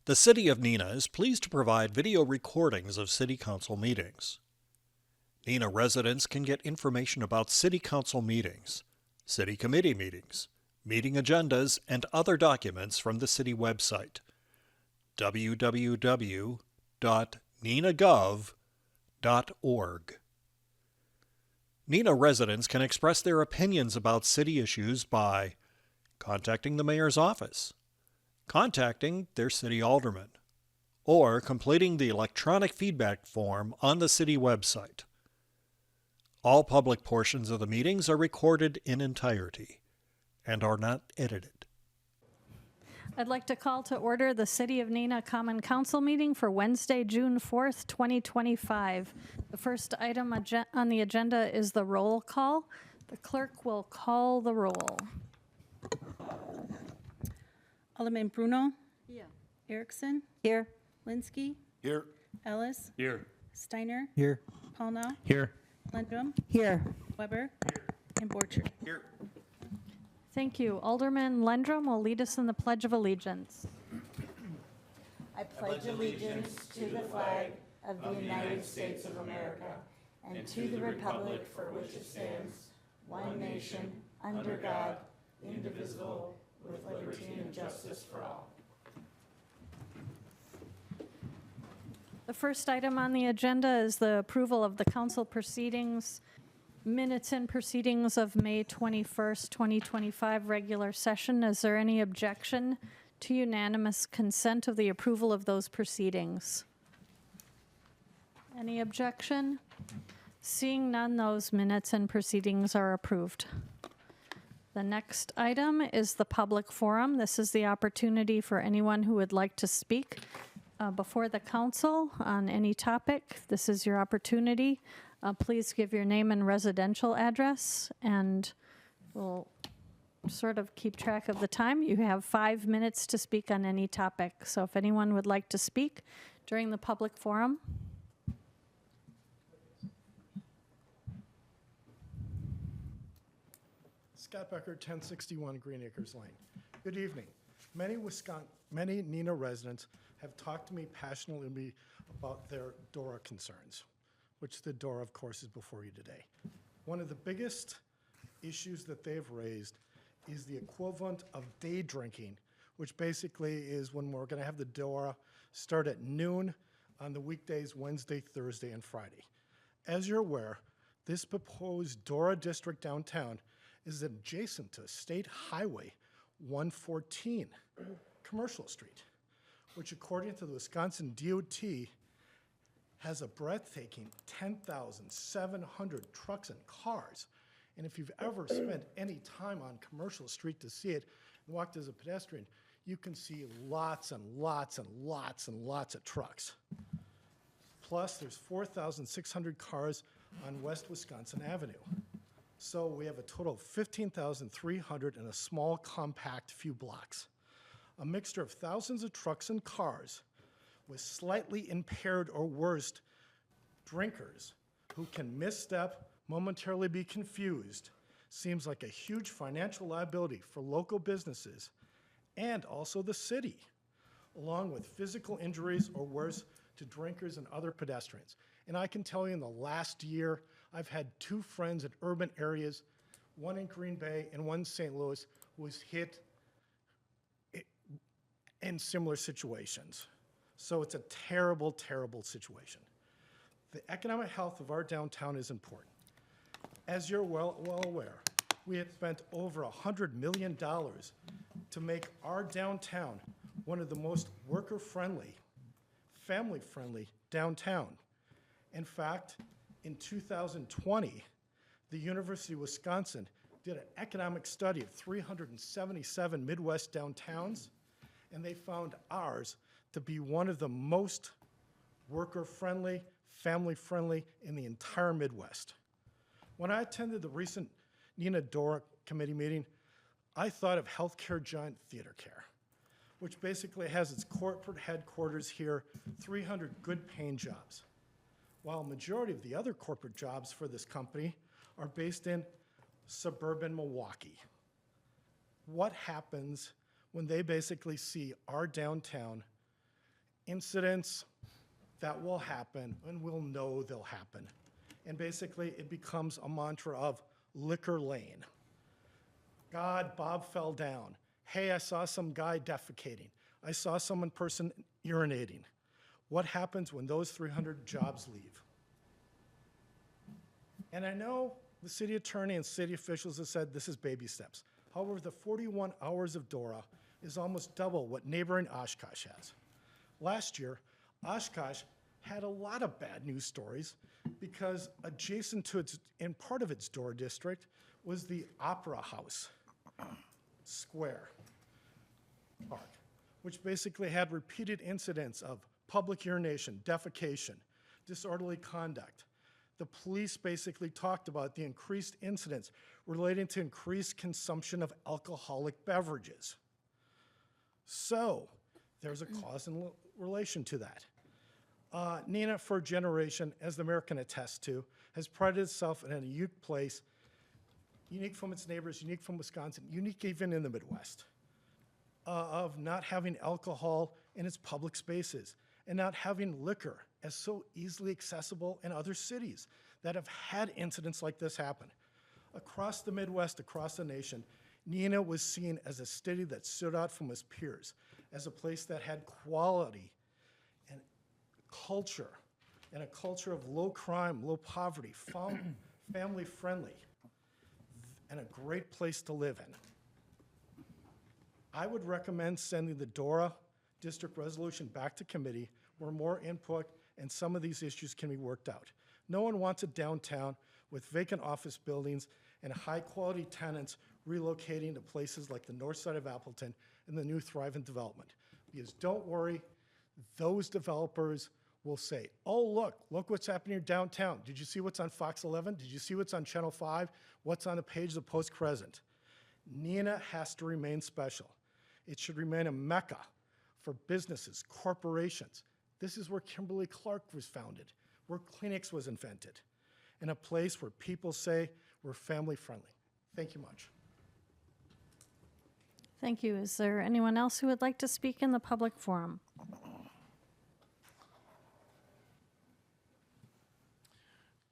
The City of Neenah is pleased to provide video recordings of City Council meetings. Neenah residents can get information about City Council meetings, City Committee meetings, meeting agendas, and other documents from the City website, www.neenahgov.org. Neenah residents can express their opinions about city issues by contacting the mayor's office, contacting their city alderman, or completing the electronic feedback form on the city website. All public portions of the meetings are recorded in entirety and are not edited. I'd like to call to order the City of Neenah Common Council meeting for Wednesday, June 4th, 2025. The first item on the agenda is the roll call. The clerk will call the roll. Alderman Bruno? Yeah. Erickson? Here. Linsky? Here. Ellis? Here. Steiner? Here. Paulnow? Here. Lendrum? Here. Weber? And Borchert. Here. Thank you. Alderman Lendrum will lead us in the Pledge of Allegiance. I pledge allegiance to the flag of the United States of America and to the republic for which it stands, one nation, under God, indivisible, with liberty and justice for all. The first item on the agenda is the approval of the council proceedings, minutes and proceedings of May 21st, 2025 regular session. Is there any objection to unanimous consent of the approval of those proceedings? Any objection? Seeing none, those minutes and proceedings are approved. The next item is the public forum. This is the opportunity for anyone who would like to speak before the council on any topic. This is your opportunity. Please give your name and residential address, and we'll sort of keep track of the time. You have 5 minutes to speak on any topic. So if anyone would like to speak during the public forum. Scott Becker, 1061 Green Acres Lane. Good evening. Many Neenah residents have talked to me passionately about their DORA concerns, which the DORA, of course, is before you today. One of the biggest issues that they've raised is the equivalent of day drinking, which basically is when we're going to have the DORA start at noon on the weekdays, Wednesday, Thursday, and Friday. As you're aware, this proposed DORA district downtown is adjacent to State Highway 114, Commercial Street, which according to the Wisconsin DOT has a breathtaking 10,700 trucks and cars. And if you've ever spent any time on Commercial Street to see it and walked as a pedestrian, you can see lots and lots and lots and lots of trucks. Plus, there's 4,600 cars on West Wisconsin Avenue. So we have a total of 15,300 in a small, compact few blocks. A mixture of thousands of trucks and cars with slightly impaired or worse drinkers who can misstep, momentarily be confused, seems like a huge financial liability for local businesses and also the city, along with physical injuries or worse to drinkers and other pedestrians. And I can tell you in the last year, I've had 2 friends in urban areas, one in Green Bay and one in St. Louis, who was hit in similar situations. So it's a terrible, terrible situation. The economic health of our downtown is important. As you're well aware, we have spent over $100 million to make our downtown one of the most worker-friendly, family-friendly downtown. In fact, in 2020, the University of Wisconsin did an economic study of 377 Midwest downtowns, and they found ours to be one of the most worker-friendly, family-friendly in the entire Midwest. When I attended the recent Neenah DORA committee meeting, I thought of healthcare giant Theater Care, which basically has its corporate headquarters here, 300 good paying jobs, while a majority of the other corporate jobs for this company are based in suburban Milwaukee. What happens when they basically see our downtown incidents that will happen, and we'll know they'll happen. And basically, it becomes a mantra of liquor lane. God, Bob fell down. Hey, I saw some guy defecating. I saw some person urinating. What happens when those 300 jobs leave? And I know the city attorney and city officials have said this is baby steps. However, the 41 hours of DORA is almost double what neighboring Oshkosh has. Last year, Oshkosh had a lot of bad news stories because adjacent to its, in part of its DORA district, was the Opera House Square Park, which basically had repeated incidents of public urination, defecation, disorderly conduct. The police basically talked about the increased incidents relating to increased consumption of alcoholic beverages. So there's a cause and relation to that. Neenah, for a generation, as the mayor can attest to, has prided itself in a unique place, unique from its neighbors, unique from Wisconsin, unique even in the Midwest, of not having alcohol in its public spaces and not having liquor as so easily accessible in other cities that have had incidents like this happen. Across the Midwest, across the nation, Neenah was seen as a city that stood out from its peers, as a place that had quality and culture, and a culture of low crime, low poverty, family friendly, and a great place to live in. I would recommend sending the DORA district resolution back to committee where more input and some of these issues can be worked out. No one wants a downtown with vacant office buildings and high-quality tenants relocating to places like the north side of Appleton and the new thriving development. Because don't worry, those developers will say, oh, look what's happening here downtown. Did you see what's on Fox 11? Did you see what's on Channel 5? What's on the page of the Post-Crescent? Neenah has to remain special. It should remain a mecca for businesses, corporations. This is where Kimberly-Clark was founded, where Kleenex was invented, and a place where people say we're family friendly. Thank you much. Thank you. Is there anyone else who would like to speak in the public forum?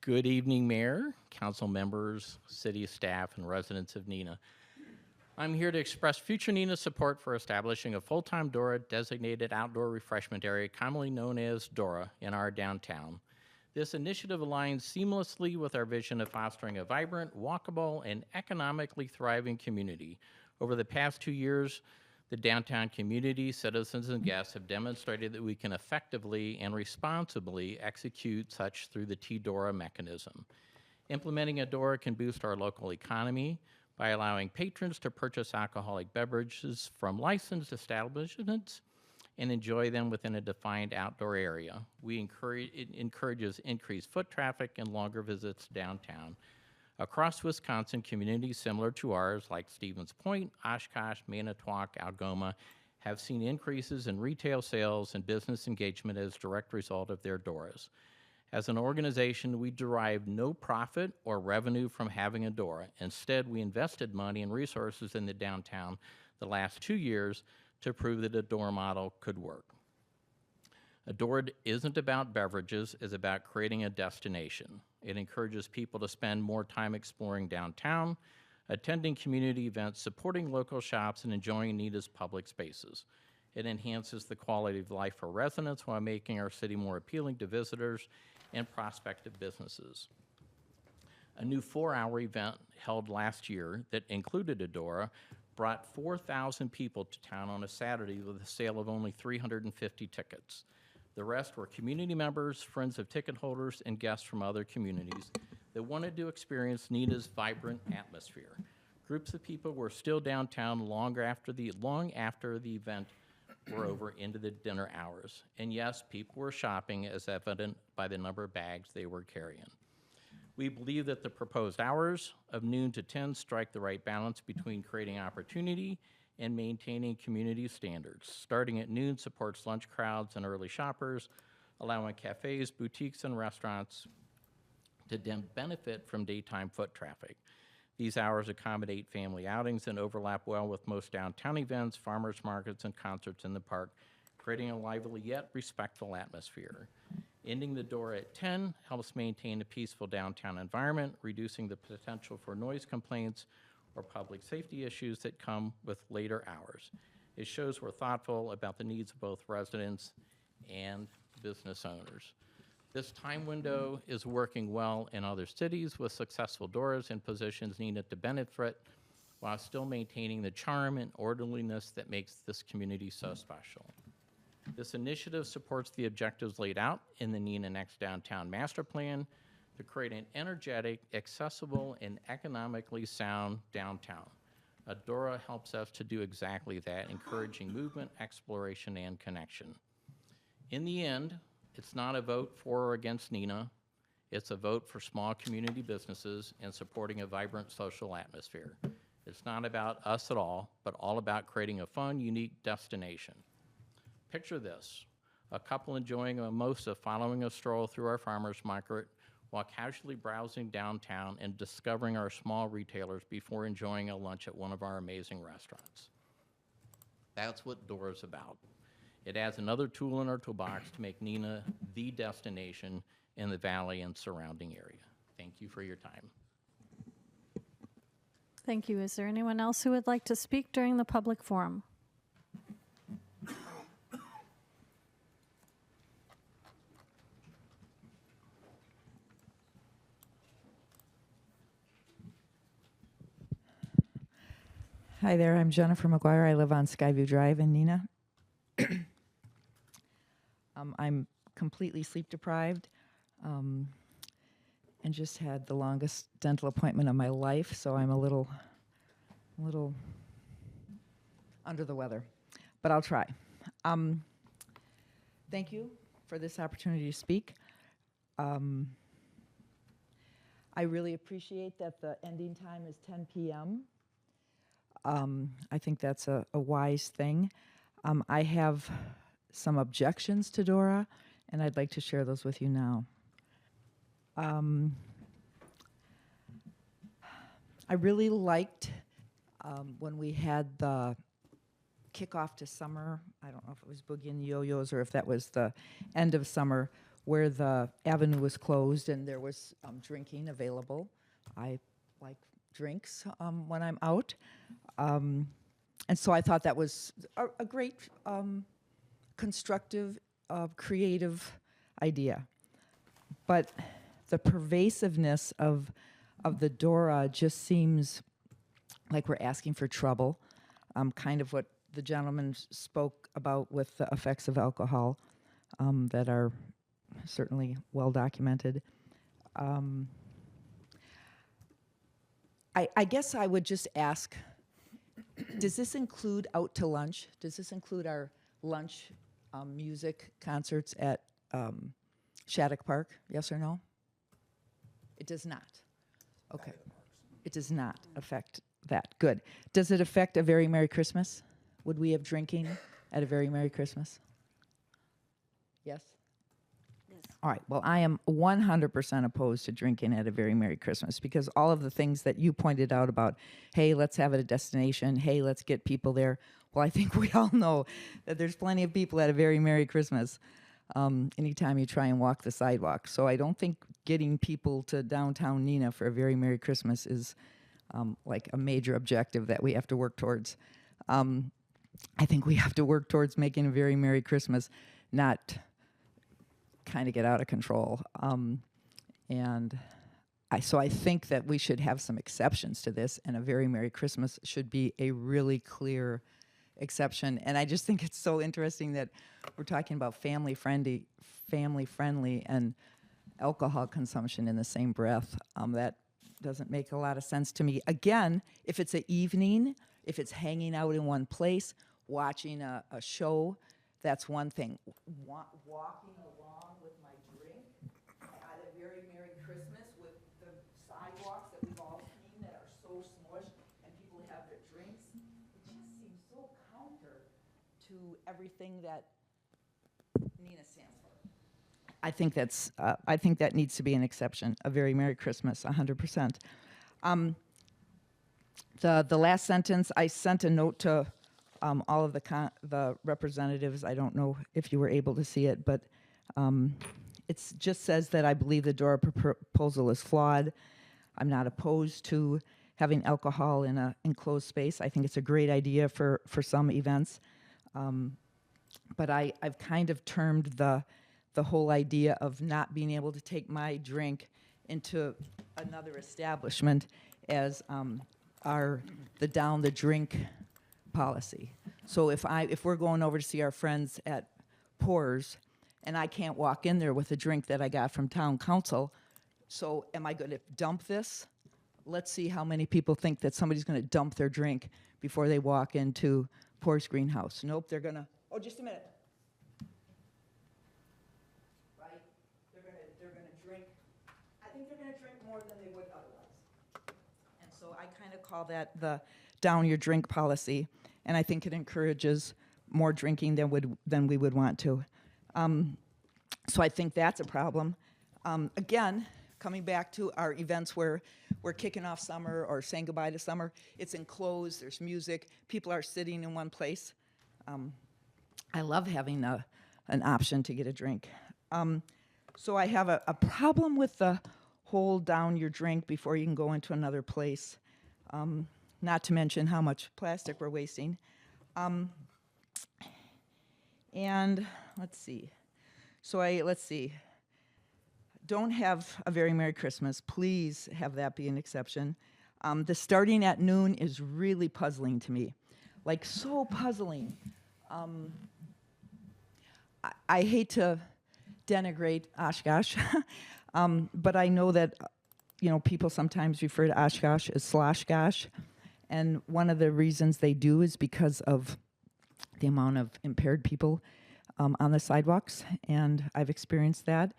Good evening, Mayor, council members, city staff, and residents of Neenah. I'm here to express future Neenah support for establishing a full-time DORA designated outdoor refreshment area, commonly known as DORA, in our downtown. This initiative aligns seamlessly with our vision of fostering a vibrant, walkable, and economically thriving community. Over the past 2 years, the downtown community, citizens, and guests have demonstrated that we can effectively and responsibly execute such through the T-DORA mechanism. Implementing a DORA can boost our local economy by allowing patrons to purchase alcoholic beverages from licensed establishments and enjoy them within a defined outdoor area. It encourages increased foot traffic and longer visits downtown. Across Wisconsin, communities similar to ours, like Stevens Point, Oshkosh, Manitowoc, Algoma, have seen increases in retail sales and business engagement as a direct result of their DORAs. As an organization, we derive no profit or revenue from having a DORA. Instead, we invested money and resources in the downtown the last 2 years to prove that a DORA model could work. A DORA isn't about beverages, it's about creating a destination. It encourages people to spend more time exploring downtown, attending community events, supporting local shops, and enjoying Neenah's public spaces. It enhances the quality of life for residents while making our city more appealing to visitors and prospective businesses. A new 4-hour event held last year that included a DORA brought 4,000 people to town on a Saturday with a sale of only 350 tickets. The rest were community members, friends of ticket holders, and guests from other communities that wanted to experience Neenah's vibrant atmosphere. Groups of people were still downtown long after the event were over into the dinner hours. And yes, people were shopping, as evident by the number of bags they were carrying. We believe that the proposed hours of noon to 10 strike the right balance between creating opportunity and maintaining community standards. Starting at noon supports lunch crowds and early shoppers, allowing cafes, boutiques, and restaurants to benefit from daytime foot traffic. These hours accommodate family outings and overlap well with most downtown events, farmers markets, and concerts in the park, creating a lively yet respectful atmosphere. Ending the door at 10 helps maintain a peaceful downtown environment, reducing the potential for noise complaints or public safety issues that come with later hours. It shows we're thoughtful about the needs of both residents and business owners. This time window is working well in other cities with successful doors and positions needed to benefit while still maintaining the charm and orderliness that makes this community so special. This initiative supports the objectives laid out in the Neenah Next Downtown Master Plan to create an energetic, accessible, and economically sound downtown. Adora helps us to do exactly that, encouraging movement, exploration, and connection. In the end, it's not a vote for or against Neenah. It's a vote for small community businesses and supporting a vibrant social atmosphere. It's not about us at all, but all about creating a fun, unique destination. Picture this, a couple enjoying a mimosa following a stroll through our farmers market while casually browsing downtown and discovering our small retailers before enjoying a lunch at one of our amazing restaurants. That's what Dora's about. It adds another tool in our toolbox to make Neenah the destination in the valley and surrounding area. Thank you for your time. Thank you. Is there anyone else who would like to speak during the public forum? Hi there, I'm Jennifer McGuire. I live on Skyview Drive in Neenah. I'm completely sleep deprived and just had the longest dental appointment of my life, so I'm a little under the weather, but I'll try. Thank you for this opportunity to speak. I really appreciate that the ending time is 10 p.m. I think that's a wise thing. I have some objections to Dora, and I'd like to share those with you now. I really liked when we had the kickoff to summer. I don't know if it was Boogie and the Yo-Yos or if that was the end of summer, where the avenue was closed and there was drinking available. I like drinks when I'm out. And so I thought that was a great constructive, creative idea. But the pervasiveness of the Dora just seems like we're asking for trouble, kind of what the gentleman spoke about with the effects of alcohol that are certainly well documented. I guess I would just ask, does this include out to lunch? Does this include our lunch music concerts at Shattuck Park? Yes or no? It does not. Okay. It does not affect that. Good. Does it affect a Very Merry Christmas? Would we have drinking at a Very Merry Christmas? Yes? All right, well, I am 100% opposed to drinking at a Very Merry Christmas because all of the things that you pointed out about, hey, let's have it a destination, hey, let's get people there. Well, I think we all know that there's plenty of people at a Very Merry Christmas anytime you try and walk the sidewalk. So I don't think getting people to downtown Neenah for a Very Merry Christmas is like a major objective that we have to work towards. I think we have to work towards making a Very Merry Christmas not kind of get out of control. So I think that we should have some exceptions to this, and a Very Merry Christmas should be a really clear exception. And I just think it's so interesting that we're talking about family friendly and alcohol consumption in the same breath. That doesn't make a lot of sense to me. Again, if it's an evening, if it's hanging out in one place, watching a show, that's one thing. Walking along with my drink at a Very Merry Christmas with the sidewalks that we've all seen that are so smushed and people have their drinks, it just seems so counter to everything that Neenah stands for. I think that needs to be an exception. A Very Merry Christmas, 100%. The last sentence, I sent a note to all of the representatives, I don't know if you were able to see it, but it just says that I believe the DORA proposal is flawed. I'm not opposed to having alcohol in an enclosed space. I think it's a great idea for some events. But I've kind of termed the whole idea of not being able to take my drink into another establishment as the down the drink policy. So if we're going over to see our friends at Poor's and I can't walk in there with a drink that I got from town council, so am I going to dump this? Let's see how many people think that somebody's going to dump their drink before they walk into Poor's Greenhouse. Nope, they're going to, oh, just a minute. Right? They're going to drink, I think they're going to drink more than they would otherwise. And so I kind of call that the down your drink policy, and I think it encourages more drinking than we would want to. So I think that's a problem. Again, coming back to our events where we're kicking off summer or saying goodbye to summer, it's enclosed, there's music, people are sitting in one place. I love having an option to get a drink. So I have a problem with the hold down your drink before you can go into another place, not to mention how much plastic we're wasting. And let's see. Let's see. Don't have a very Merry Christmas. Please have that be an exception. The starting at noon is really puzzling to me, like so puzzling. I hate to denigrate Oshkosh, but I know that people sometimes refer to Oshkosh as Sloshkosh, and one of the reasons they do is because of the amount of impaired people on the sidewalks, and I've experienced that.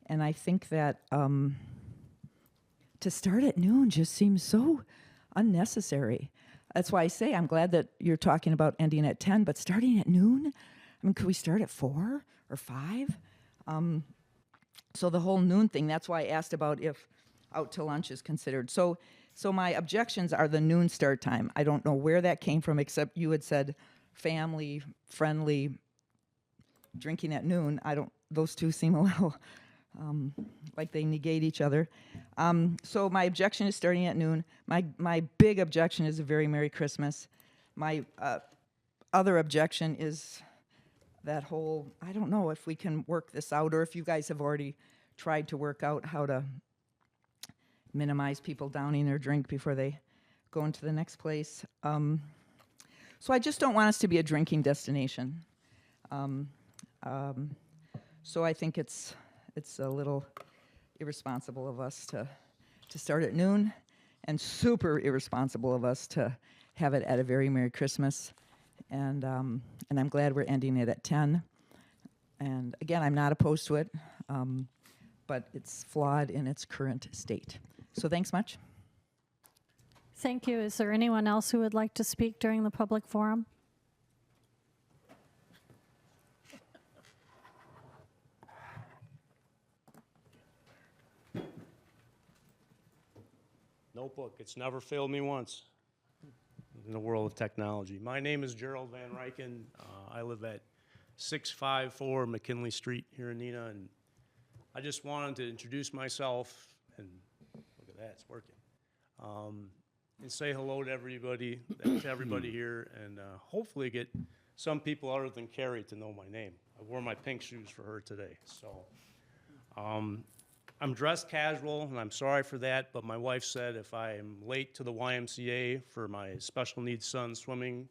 And I think that to start at noon just seems so unnecessary. That's why I say I'm glad that you're talking about ending at 10, but starting at noon? I mean, could we start at 4 or 5? So the whole noon thing, that's why I asked about if out to lunch is considered. So my objections are the noon start time. I don't know where that came from, except you had said family, friendly, drinking at noon. Those two seem a little like they negate each other. So my objection is starting at noon. My big objection is a very Merry Christmas. My other objection is that whole, I don't know if we can work this out or if you guys have already tried to work out how to minimize people downing their drink before they go into the next place. So I just don't want us to be a drinking destination. So I think it's a little irresponsible of us to start at noon, and super irresponsible of us to have it at a very Merry Christmas. And I'm glad we're ending it at 10. And again, I'm not opposed to it, but it's flawed in its current state. So thanks much. Thank you. Is there anyone else who would like to speak during the public forum? Notebook, it's never failed me once in the world of technology. My name is Gerald Van Ryken. I live at 654 McKinley Street here in Neenah, and I just wanted to introduce myself, and look at that, it's working, and say hello to everybody here, and hopefully get some people other than Carrie to know my name. I wore my pink shoes for her today, so. I'm dressed casual, and I'm sorry for that, but my wife said if I am late to the YMCA for my special needs son swimming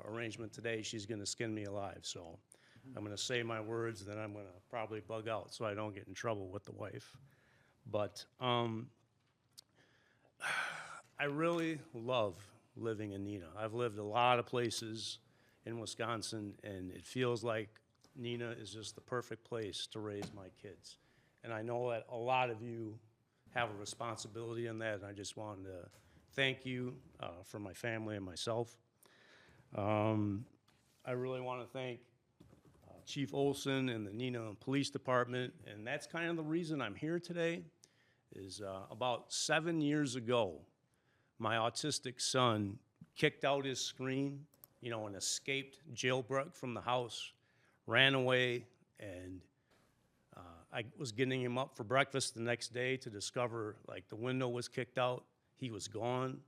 arrangement today, she's going to skin me alive. So I'm going to say my words, and then I'm going to probably bug out so I don't get in trouble with the wife. But I really love living in Neenah. I've lived a lot of places in Wisconsin, and it feels like Neenah is just the perfect place to raise my kids. And I know that a lot of you have a responsibility in that, and I just wanted to thank you for my family and myself. I really want to thank Chief Olson and the Neenah Police Department, and that's kind of the reason I'm here today, is about 7 years ago, my autistic son kicked out his screen an escaped jailbreak from the house, ran away, and I was getting him up for breakfast the next day to discover, like, the window was kicked out, he was gone,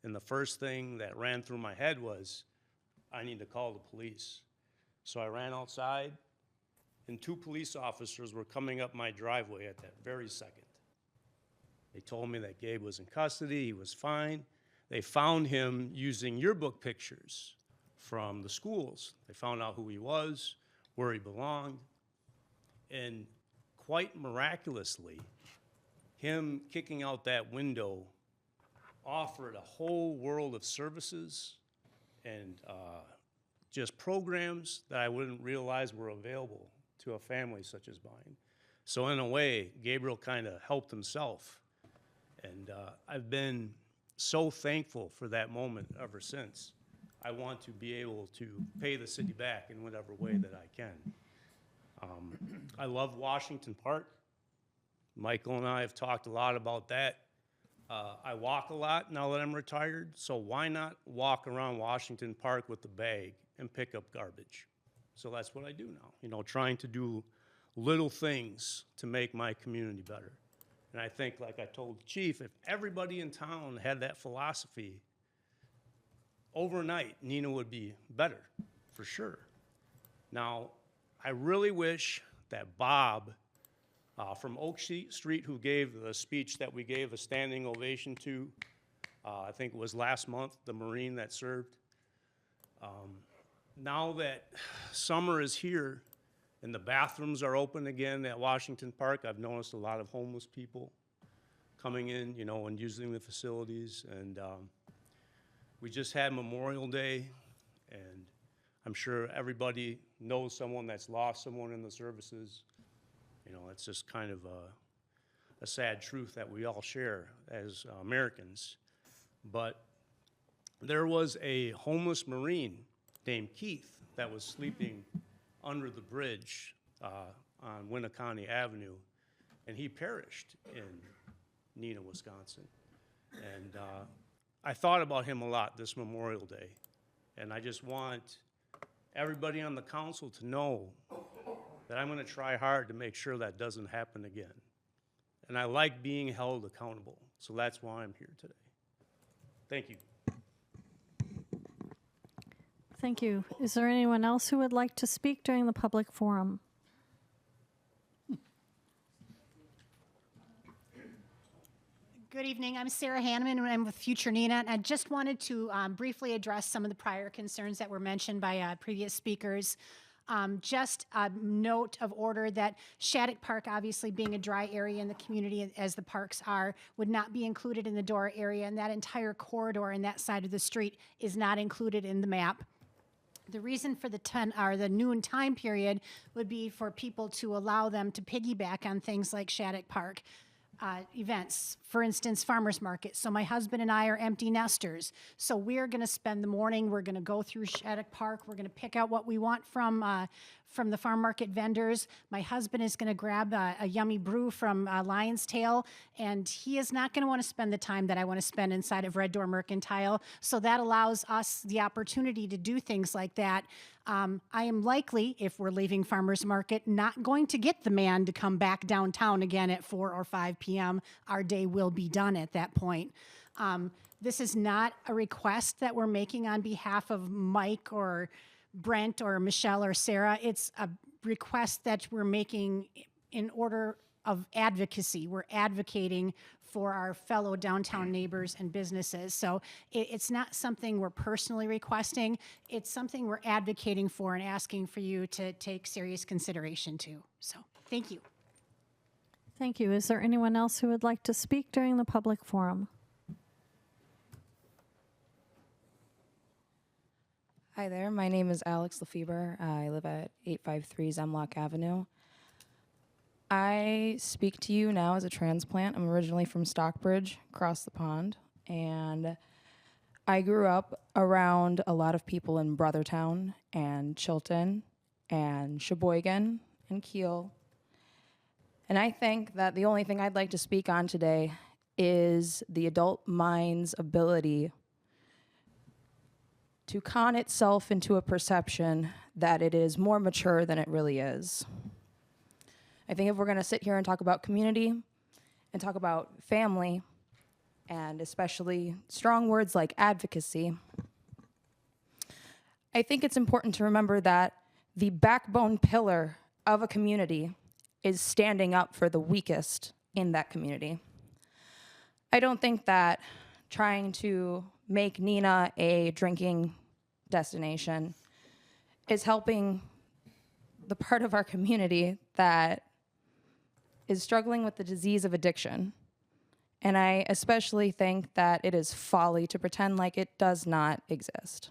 and the first thing that ran through my head was, I need to call the police. So I ran outside, and 2 police officers were coming up my driveway at that very second. They told me that Gabe was in custody, he was fine. They found him using yearbook pictures from the schools. They found out who he was, where he belonged, and quite miraculously, him kicking out that window offered a whole world of services and just programs that I wouldn't realize were available to a family such as mine. So in a way, Gabriel kind of helped himself. And I've been so thankful for that moment ever since. I want to be able to pay the city back in whatever way that I can. I love Washington Park. Michael and I have talked a lot about that. I walk a lot now that I'm retired, so why not walk around Washington Park with a bag and pick up garbage? So that's what I do now, trying to do little things to make my community better. And I think, like I told the chief, if everybody in town had that philosophy, overnight, Neenah would be better, for sure. Now, I really wish that Bob from Oak Street, who gave the speech that we gave a standing ovation to, I think it was last month, the Marine that served. Now that summer is here and the bathrooms are open again at Washington Park, I've noticed a lot of homeless people coming in, and using the facilities. And we just had Memorial Day, and I'm sure everybody knows someone that's lost someone in the services. It's just kind of a sad truth that we all share as Americans. But there was a homeless Marine named Keith that was sleeping under the bridge on Winneconne Avenue, and he perished in Neenah, Wisconsin. And I thought about him a lot this Memorial Day, and I just want everybody on the council to know that I'm going to try hard to make sure that doesn't happen again. And I like being held accountable, so that's why I'm here today. Thank you. Thank you. Is there anyone else who would like to speak during the public forum? Good evening. I'm Sarah Hanneman, and I'm with Future Neenah. And I just wanted to briefly address some of the prior concerns that were mentioned by previous speakers. Just a note of order that Shattuck Park, obviously being a dry area in the community as the parks are, would not be included in the Dora area, and that entire corridor and that side of the street is not included in the map. The reason for the noon time period would be for people to allow them to piggyback on things like Shattuck Park. Events, for instance, farmers market. So my husband and I are empty nesters. So we're going to spend the morning, we're going to go through Shattuck Park, we're going to pick out what we want from the farm market vendors. My husband is going to grab a yummy brew from Lion's Tail, and he is not going to want to spend the time that I want to spend inside of Red Door Mercantile. So that allows us the opportunity to do things like that. I am likely, if we're leaving farmers market, not going to get the man to come back downtown again at 4 or 5 p.m. Our day will be done at that point. This is not a request that we're making on behalf of Mike or Brent or Michelle or Sarah. It's a request that we're making in order of advocacy. We're advocating for our fellow downtown neighbors and businesses. So it's not something we're personally requesting. It's something we're advocating for and asking for you to take serious consideration to. So thank you. Thank you. Is there anyone else who would like to speak during the public forum? Hi there, my name is Alex Lefebvre. I live at 853 Zemlock Avenue. I speak to you now as a transplant. I'm originally from Stockbridge, across the pond, and I grew up around a lot of people in Brothertown and Chilton and Sheboygan and Kiel. And I think that the only thing I'd like to speak on today is the adult mind's ability to con itself into a perception that it is more mature than it really is. I think if we're going to sit here and talk about community and talk about family, and especially strong words like advocacy, I think it's important to remember that the backbone pillar of a community is standing up for the weakest in that community. I don't think that trying to make Neenah a drinking destination is helping the part of our community that is struggling with the disease of addiction. And I especially think that it is folly to pretend like it does not exist.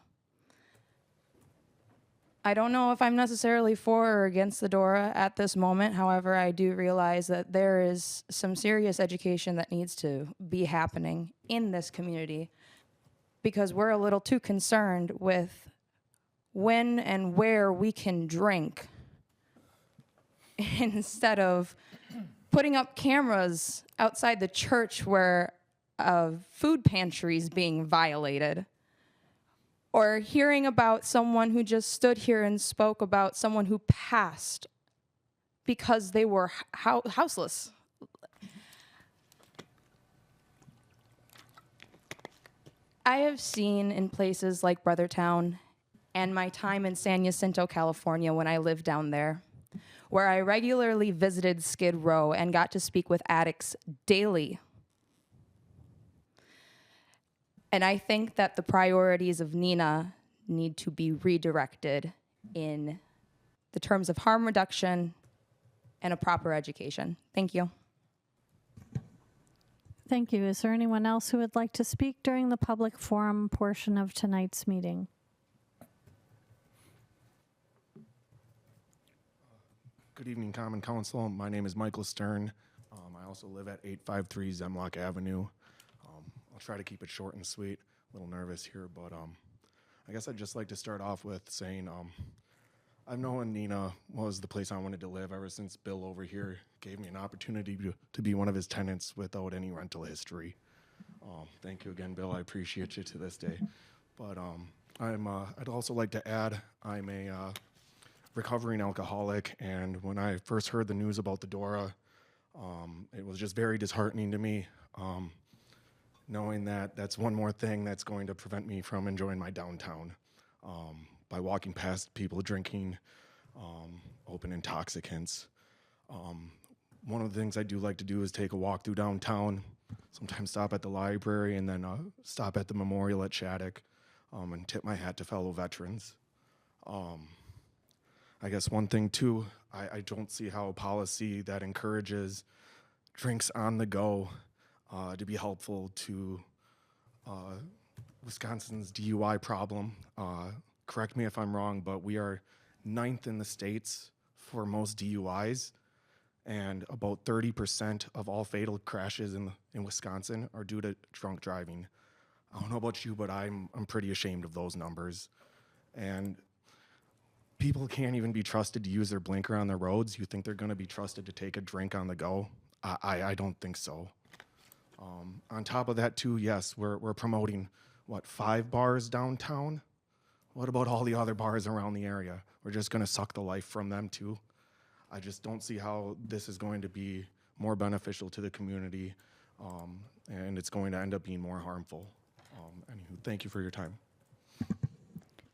I don't know if I'm necessarily for or against the DORA at this moment. However, I do realize that there is some serious education that needs to be happening in this community because we're a little too concerned with when and where we can drink instead of putting up cameras outside the church where a food pantry is being violated, or hearing about someone who just stood here and spoke about someone who passed because they were houseless. I have seen in places like Brothertown and my time in San Jacinto, California, when I lived down there, where I regularly visited Skid Row and got to speak with addicts daily. And I think that the priorities of Neenah need to be redirected in the terms of harm reduction and a proper education. Thank you. Thank you. Is there anyone else who would like to speak during the public forum portion of tonight's meeting? Good evening, Common Council. My name is Michael Stern. I also live at 853 Zemlock Avenue. I'll try to keep it short and sweet. A little nervous here, but I guess I'd just like to start off with saying I've known Neenah was the place I wanted to live ever since Bill over here gave me an opportunity to be one of his tenants without any rental history. Thank you again, Bill. I appreciate you to this day. But I'd also like to add I'm a recovering alcoholic, and when I first heard the news about the DORA, it was just very disheartening to me, knowing that that's one more thing that's going to prevent me from enjoying my downtown by walking past people drinking open intoxicants. One of the things I do like to do is take a walk through downtown, sometimes stop at the library, and then stop at the memorial at Shattuck and tip my hat to fellow veterans. I guess one thing too, I don't see how a policy that encourages drinks on the go to be helpful to Wisconsin's DUI problem. Correct me if I'm wrong, but we are 9th in the states for most DUIs, and about 30% of all fatal crashes in Wisconsin are due to drunk driving. I don't know about you, but I'm pretty ashamed of those numbers. And people can't even be trusted to use their blinker on the roads. You think they're going to be trusted to take a drink on the go? I don't think so. On top of that, too, yes, we're promoting, 5 bars downtown? What about all the other bars around the area? We're just going to suck the life from them, too? I just don't see how this is going to be more beneficial to the community, and it's going to end up being more harmful. Anywho, thank you for your time.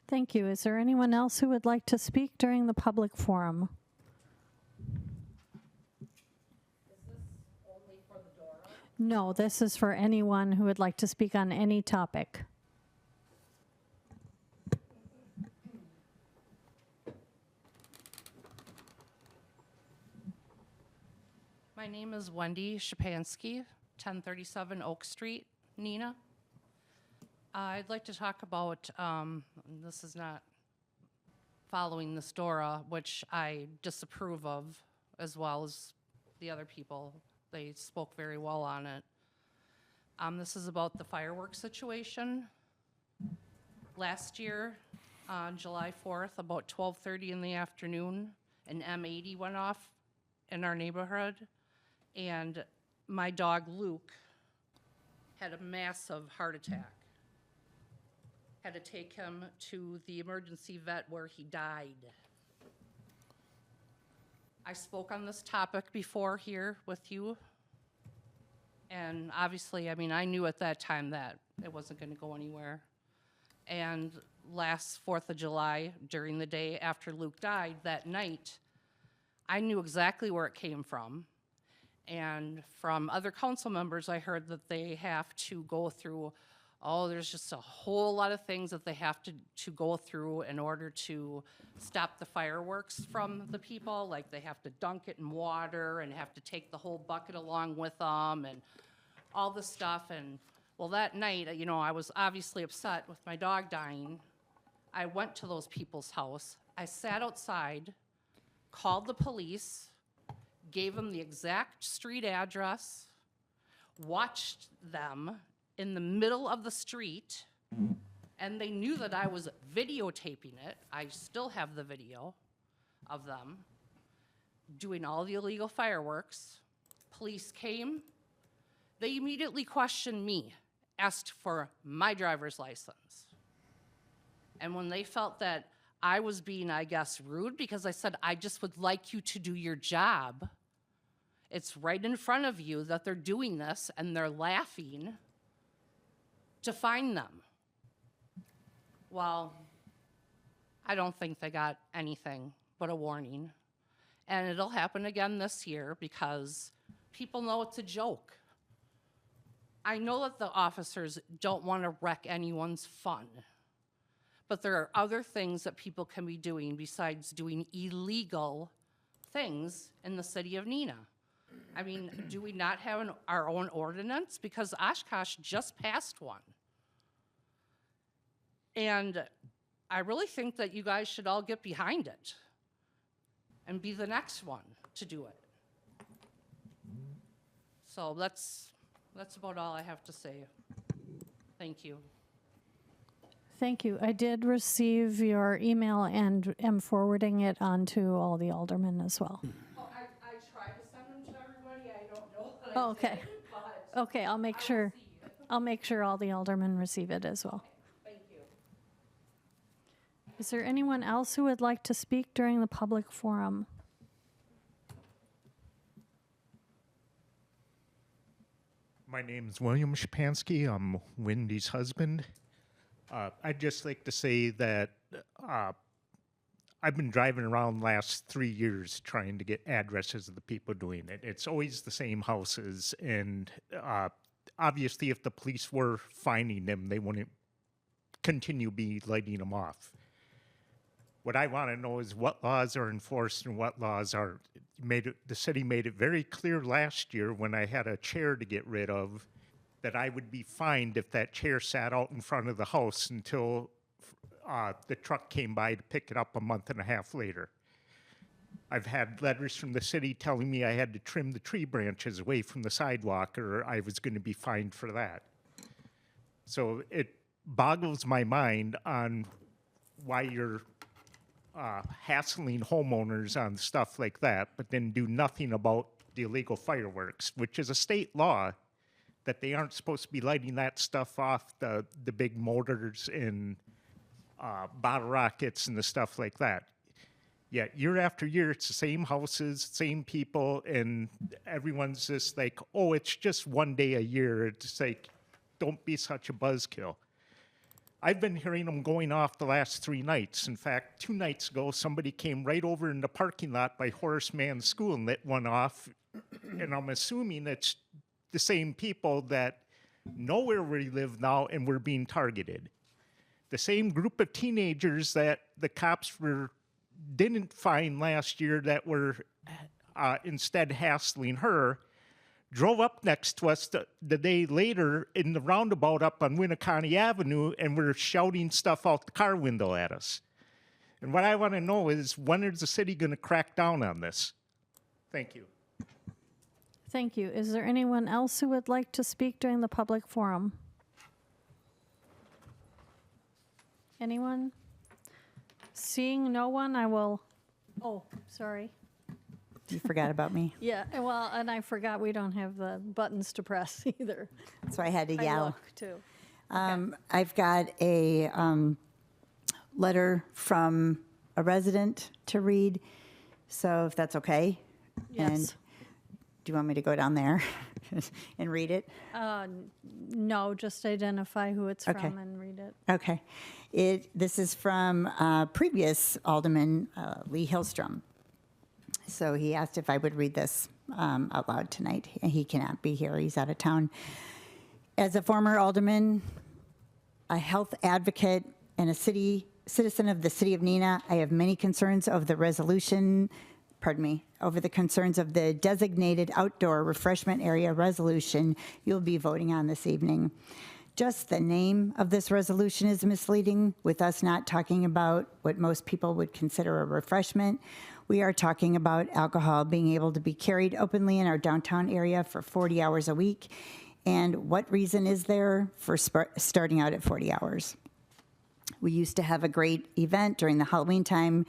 Thank you. Is there anyone else who would like to speak during the public forum? No, this is for anyone who would like to speak on any topic. My name is Wendy Shapansky, 1037 Oak Street, Neenah. I'd like to talk about, this is not following this DORA, which I disapprove of, as well as the other people. They spoke very well on it. This is about the fireworks situation. Last year, on July 4th, about 12:30 in the afternoon, an M80 went off in our neighborhood, and my dog Luke had a massive heart attack. had to take him to the emergency vet where he died. I spoke on this topic before here with you. And obviously, I mean, I knew at that time that it wasn't going to go anywhere. And last 4th of July, during the day after Luke died, that night, I knew exactly where it came from. And from other council members, I heard that they have to go through, there's just a whole lot of things that they have to go through in order to stop the fireworks from the people. Like they have to dunk it in water and have to take the whole bucket along with them and all this stuff. And well, that night, you know, I was obviously upset with my dog dying. I went to those people's house. I sat outside, called the police, gave them the exact street address, watched them in the middle of the street, and they knew that I was videotaping it. I still have the video of them doing all the illegal fireworks. Police came. They immediately questioned me, asked for my driver's license. And when they felt that I was being, I guess, rude because I said, I just would like you to do your job. It's right in front of you that they're doing this, and they're laughing to find them. Well, I don't think they got anything but a warning. And it'll happen again this year because people know it's a joke. I know that the officers don't want to wreck anyone's fun, but there are other things that people can be doing besides doing illegal things in the city of Neenah. I mean, do we not have our own ordinance? Because Oshkosh just passed one. And I really think that you guys should all get behind it and be the next one to do it. So that's about all I have to say. Thank you. Thank you. I did receive your email and am forwarding it on to all the aldermen as well. Oh, I tried to send them to everybody. I don't know that Oh, okay. did, but Okay, I'll make sure. I'll make sure all the aldermen receive it as well. thank you. Is there anyone else who would like to speak during the public forum? My name's William Shapansky. I'm Wendy's husband. I'd just like to say that I've been driving around the last 3 years trying to get addresses of the people doing it. It's always the same houses, and obviously if the police were finding them, they wouldn't continue be lighting them off. What I want to know is what laws are enforced and what laws are. The city made it very clear last year when I had a chair to get rid of that I would be fined if that chair sat out in front of the house until the truck came by to pick it up a month and a half later. I've had letters from the city telling me I had to trim the tree branches away from the sidewalk or I was going to be fined for that. So it boggles my mind on why you're hassling homeowners on stuff like that, but then do nothing about the illegal fireworks, which is a state law that they aren't supposed to be lighting that stuff off, the big mortars and bottle rockets and the stuff like that. Yet year after year, it's the same houses, same people, and everyone's just like, oh, it's just one day a year. It's like, don't be such a buzzkill. I've been hearing them going off the last 3 nights. In fact, 2 nights ago, somebody came right over in the parking lot by Horace Mann School and lit one off. And I'm assuming it's the same people that know where we live now and we're being targeted. The same group of teenagers that the cops didn't find last year that were instead hassling her drove up next to us the day later in the roundabout up on Winneconne Avenue and were shouting stuff out the car window at us. And what I want to know is, when is the city going to crack down on this? Thank you. Thank you. Is there anyone else who would like to speak during the public forum? Anyone? Seeing no one, I will, oh, sorry. You forgot about me. Yeah, well, and I forgot we don't have the buttons to press either. So I had to I yell. look, too. I've got a letter from a resident to read, so if that's okay. Yes. And do you want me to go down there and read it? No, just identify who it's Okay. from and read it. Okay. This is from previous Alderman Lee Hillstrom. So he asked if I would read this out loud tonight. He cannot be here. He's out of town. As a former alderman, a health advocate, and a citizen of the city of Neenah, I have many concerns over the concerns of the designated outdoor refreshment area resolution you'll be voting on this evening. Just the name of this resolution is misleading, with us not talking about what most people would consider a refreshment. We are talking about alcohol being able to be carried openly in our downtown area for 40 hours a week. And what reason is there for starting out at 40 hours? We used to have a great event during the Halloween time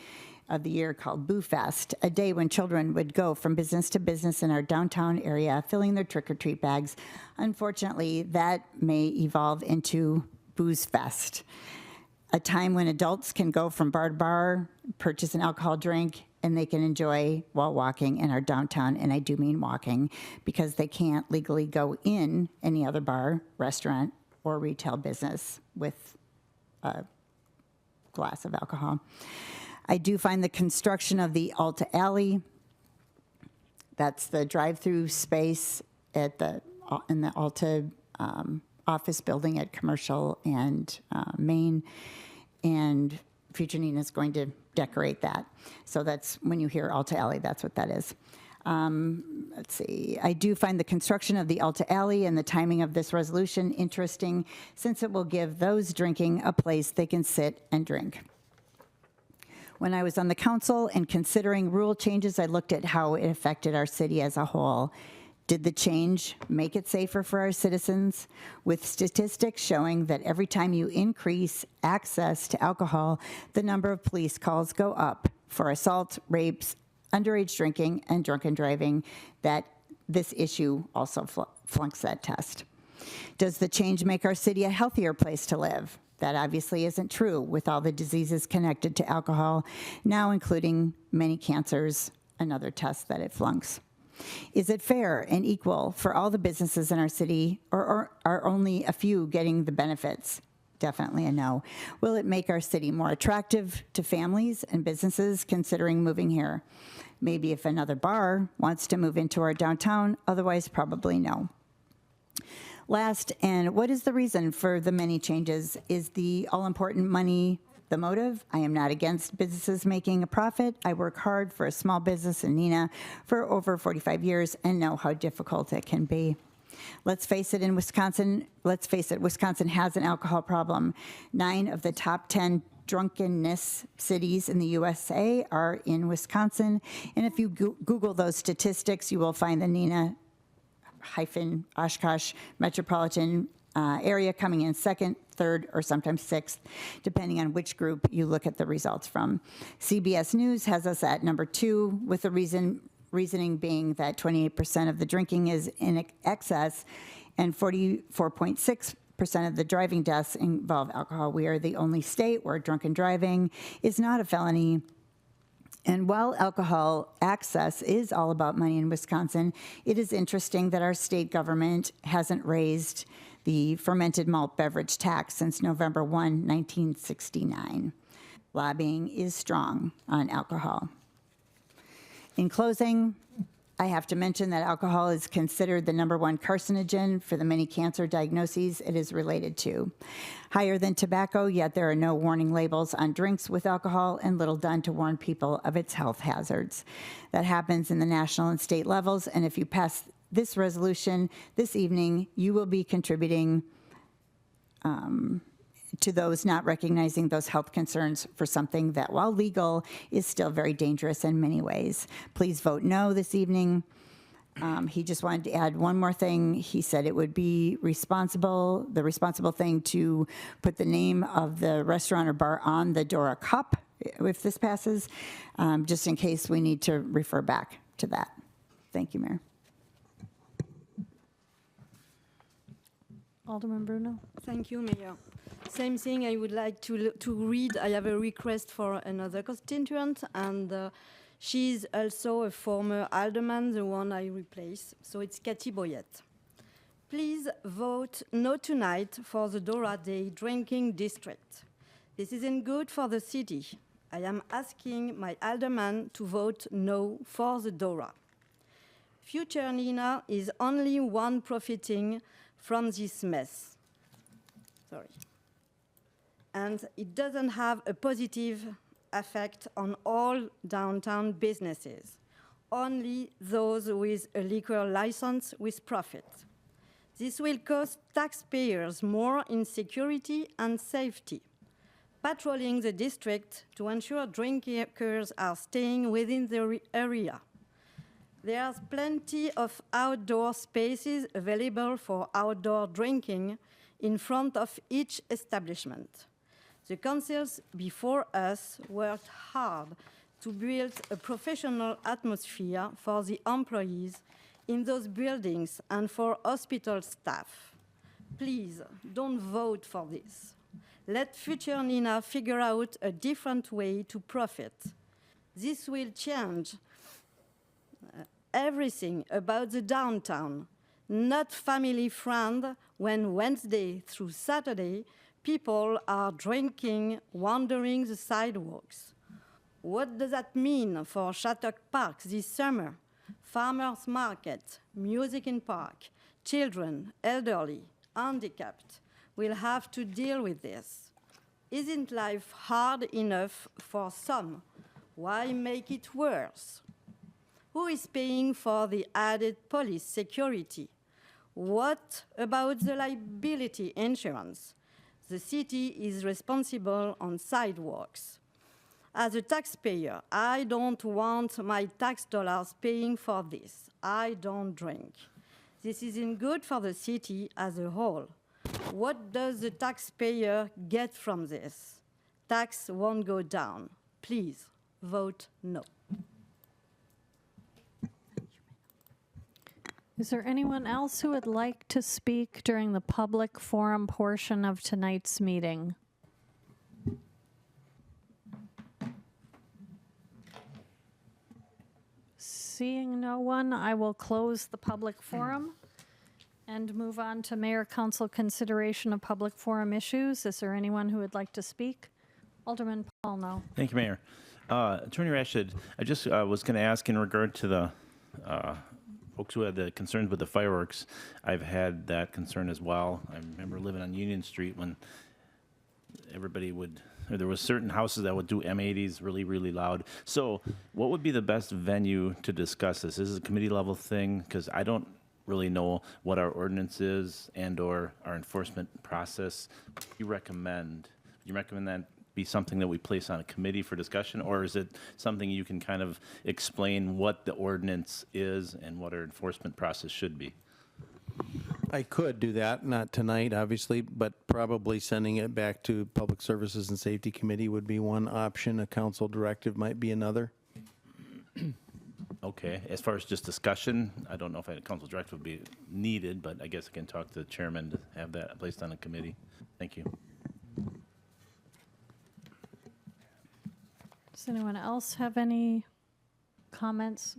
of the year called Boo Fest, a day when children would go from business to business in our downtown area, filling their trick-or-treat bags. Unfortunately, that may evolve into Booze Fest, a time when adults can go from bar to bar, purchase an alcohol drink, and they can enjoy while walking in our downtown, and I do mean walking, because they can't legally go in any other bar, restaurant, or retail business with a glass of alcohol. I do find the construction of the Alta Alley, that's the drive-through space in the Alta office building at Commercial and Main, and Future Neenah is going to decorate that. So that's, when you hear Alta Alley, that's what that is. Let's see. I do find the construction of the Alta Alley and the timing of this resolution interesting, since it will give those drinking a place they can sit and drink. When I was on the council and considering rule changes, I looked at how it affected our city as a whole. Did the change make it safer for our citizens? With statistics showing that every time you increase access to alcohol, the number of police calls go up for assault, rapes, underage drinking, and drunken driving, that this issue also flunks that test. Does the change make our city a healthier place to live? That obviously isn't true with all the diseases connected to alcohol, now including many cancers and other tests that it flunks. Is it fair and equal for all the businesses in our city, or are only a few getting the benefits? Definitely a no. Will it make our city more attractive to families and businesses considering moving here? Maybe if another bar wants to move into our downtown, otherwise probably no. Last, and what is the reason for the many changes? Is the all-important money the motive? I am not against businesses making a profit. I work hard for a small business in Neenah for over 45 years and know how difficult it can be. Let's face it, Wisconsin has an alcohol problem. 9 of the top 10 drunkenness cities in the USA are in Wisconsin. And if you Google those statistics, you will find the Neenah-Oshkosh metropolitan area coming in second, third, or sometimes sixth, depending on which group you look at the results from. CBS News has us at number 2, with the reasoning being that 28% of the drinking is in excess and 44.6% of the driving deaths involve alcohol. We are the only state where drunken driving is not a felony. And while alcohol access is all about money in Wisconsin, it is interesting that our state government hasn't raised the fermented malt beverage tax since November 1, 1969. Lobbying is strong on alcohol. In closing, I have to mention that alcohol is considered the #1 carcinogen for the many cancer diagnoses it is related to. Higher than tobacco, yet there are no warning labels on drinks with alcohol and little done to warn people of its health hazards. That happens in the national and state levels, and if you pass this resolution this evening, you will be contributing to those not recognizing those health concerns for something that, while legal, is still very dangerous in many ways. Please vote no this evening. He just wanted to add one more thing. He said it would be the responsible thing to put the name of the restaurant or bar on the Dora cup if this passes, just in case we need to refer back to that. Thank you, Mayor. Alderman Bruno. Thank you, Mayor. Same thing, I would like to read. I have a request for another constituent, and she's also a former alderman, the one I replace. So it's Cathy Boyette. Please vote no tonight for the Dora Day drinking district. This isn't good for the city. I am asking my alderman to vote no for the Dora. Future Neenah is only one profiting from this mess. Sorry. And it doesn't have a positive effect on all downtown businesses, only those with a liquor license with profit. This will cost taxpayers more in security and safety. Patrolling the district to ensure drinkers are staying within the area. There's plenty of outdoor spaces available for outdoor drinking in front of each establishment. The councils before us worked hard to build a professional atmosphere for the employees in those buildings and for hospital staff. Please don't vote for this. Let future Neenah figure out a different way to profit. This will change everything about the downtown, not family friend when Wednesday through Saturday people are drinking, wandering the sidewalks. What does that mean for Shattuck Park this summer? Farmers market, music in park, children, elderly, handicapped will have to deal with this. Isn't life hard enough for some? Why make it worse? Who is paying for the added police security? What about the liability insurance? The city is responsible on sidewalks. As a taxpayer, I don't want my tax dollars paying for this. I don't drink. This isn't good for the city as a whole. What does the taxpayer get from this? Tax won't go down. Please vote no. Is there anyone else who would like to speak during the public forum portion of tonight's meeting? Seeing no one, I will close the public forum and move on to Mayor Council consideration of public forum issues. Is there anyone who would like to speak? Alderman Paul, no. Thank you, Mayor. Attorney Rashid, I just was going to ask in regard to the folks who had the concerns with the fireworks. I've had that concern as well. I remember living on Union Street when everybody would, or there was certain houses that would do M80s really, really loud. So what would be the best venue to discuss this? Is this a committee level thing? Because I don't really know what our ordinance is and or our enforcement process. You recommend that be something that we place on a committee for discussion, or is it something you can kind of explain what the ordinance is and what our enforcement process should be? I could do that, not tonight, obviously, but probably sending it back to Public Services and Safety Committee would be one option. A council directive might be another. Okay, as far as just discussion, I don't know if a council directive would be needed, but I guess I can talk to the chairman to have that placed on a committee. Thank you. Does anyone else have any comments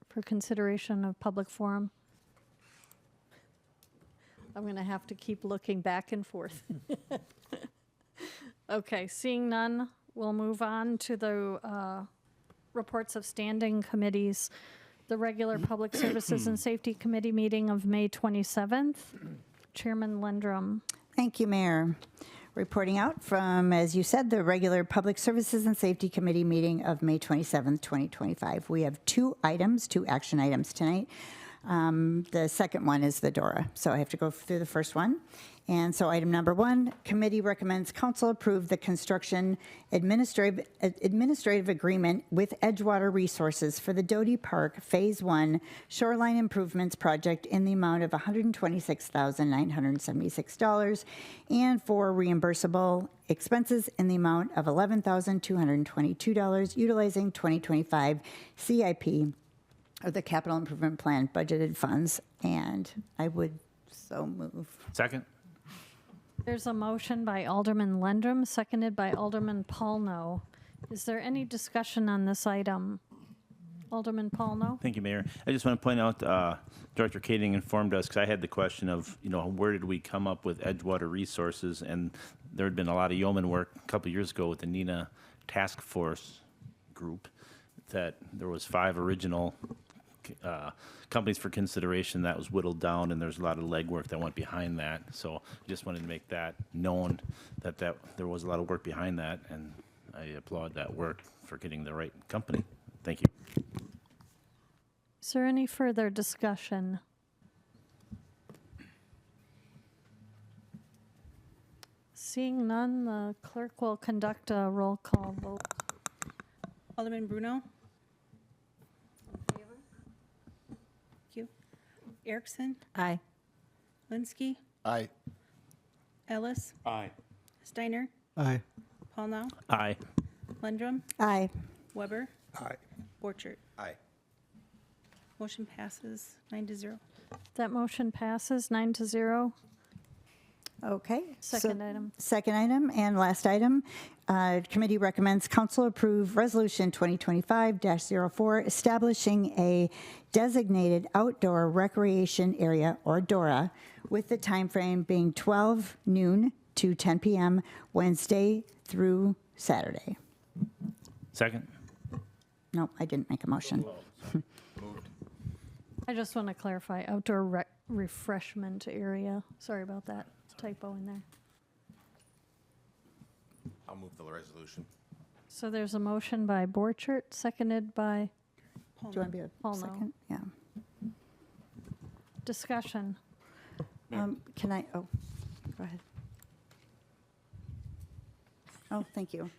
for consideration of public forum? I'm going to have to keep looking back and forth. Okay, seeing none, we'll move on to the reports of standing committees. The regular Public Services and Safety Committee meeting of May 27th. Chairman Lindrum. Thank you, Mayor. Reporting out from, as you said, the regular Public Services and Safety Committee meeting of May 27th, 2025. We have two action items tonight. The second one is the DORA, so I have to go through the first one. And so item number one, committee recommends council approve the construction administrative agreement with Edgewater Resources for the Doty Park Phase 1 Shoreline Improvements Project in the amount of $126,976 and for reimbursable expenses in the amount of $11,222 utilizing 2025 CIP of the Capital Improvement Plan budgeted funds. And I would so move. Second. There's a motion by Alderman Lendrum, seconded by Alderman Paulno. Is there any discussion on this item? Alderman Paulno? Thank you, Mayor. I just want to point out, Director Kading informed us, because I had the question of, where did we come up with Edgewater Resources? And there had been a lot of yeoman work a couple of years ago with the Neenah Task Force group, that there was 5 original companies for consideration that was whittled down, and there's a lot of legwork that went behind that. So just wanted to make that known, that there was a lot of work behind that, and I applaud that work for getting the right company. Thank you. Is there any further discussion? Seeing none, the clerk will conduct a roll call vote. Alderman Bruno? Thank you. Erickson? Aye. Linsky? Aye. Ellis? Aye. Steiner? Aye. Paulnow? Aye. Lendrum? Aye. Weber? Aye. Borchert? Aye. Motion passes 9-0. That motion passes 9-0. Okay. Second item. Second item and last item. Committee recommends council approve Resolution 2025-04, establishing a designated outdoor recreation area, or DORA, with the time frame being 12 noon to 10 p.m. Wednesday through Saturday. Second? No, I didn't make a motion. I just want to clarify, outdoor refreshment area. Sorry about that typo in there. I'll move the resolution. So there's a motion by Borchert, seconded by Do you want to be a Paulno. second? Yeah. Discussion. Can I, go ahead. Oh, thank you.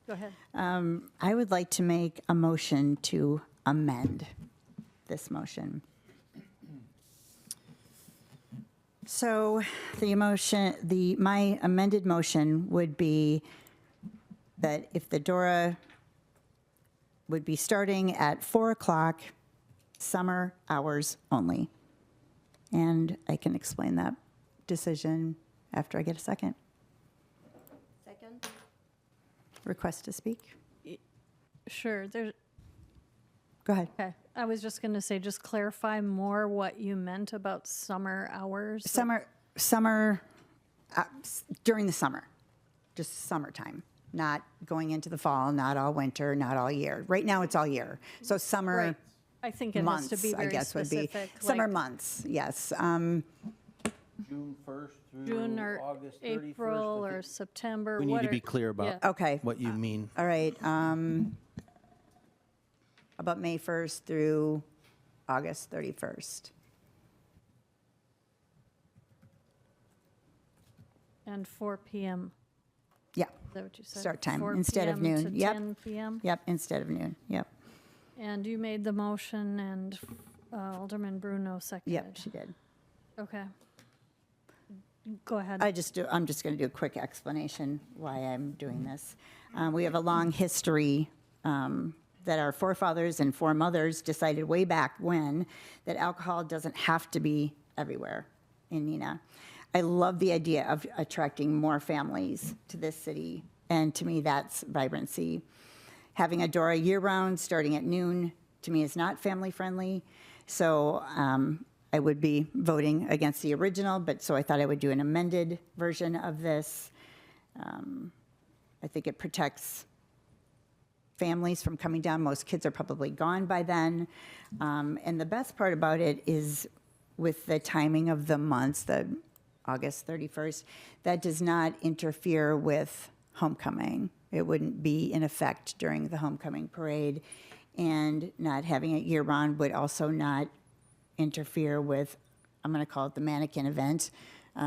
Go ahead. I would like to make a motion to amend this motion. So my amended motion would be that if the DORA would be starting at 4 o'clock, summer hours only. And I can explain that decision after I get a second. Second. Request to speak? Sure. There's. Go ahead. Okay. I was just going to say, just clarify more what you meant about summer hours. During the summer, just summertime, not going into the fall, not all winter, not all year. Right now, it's all year. So summer Right. I think it months, has to be very I guess, specific. would be summer months. Yes. June 1st through June or August 31st. April or September. We need what to are- be clear about yeah. Okay. what you mean. All right. About May 1st through August 31st. And 4 p.m. Yeah. Is that what you said? Start time 4 instead of p.m. noon. to Yep. 10 p.m. Yep. Instead of noon. Yep. And you made the motion, and Alderman Bruno seconded. Yep. She did. Okay. Go ahead. I'm just going to do a quick explanation why I'm doing this. We have a long history that our forefathers and foremothers decided way back when that alcohol doesn't have to be everywhere in Neenah. I love the idea of attracting more families to this city, and to me, that's vibrancy. Having a DORA year-round, starting at noon, to me is not family-friendly. So I would be voting against the original, but so I thought I would do an amended version of this. I think it protects families from coming down. Most kids are probably gone by then. And the best part about it is with the timing of the months, the August 31st, that does not interfere with homecoming. It wouldn't be in effect during the homecoming parade. And not having it year-round would also not interfere with, I'm going to call it the mannequin event,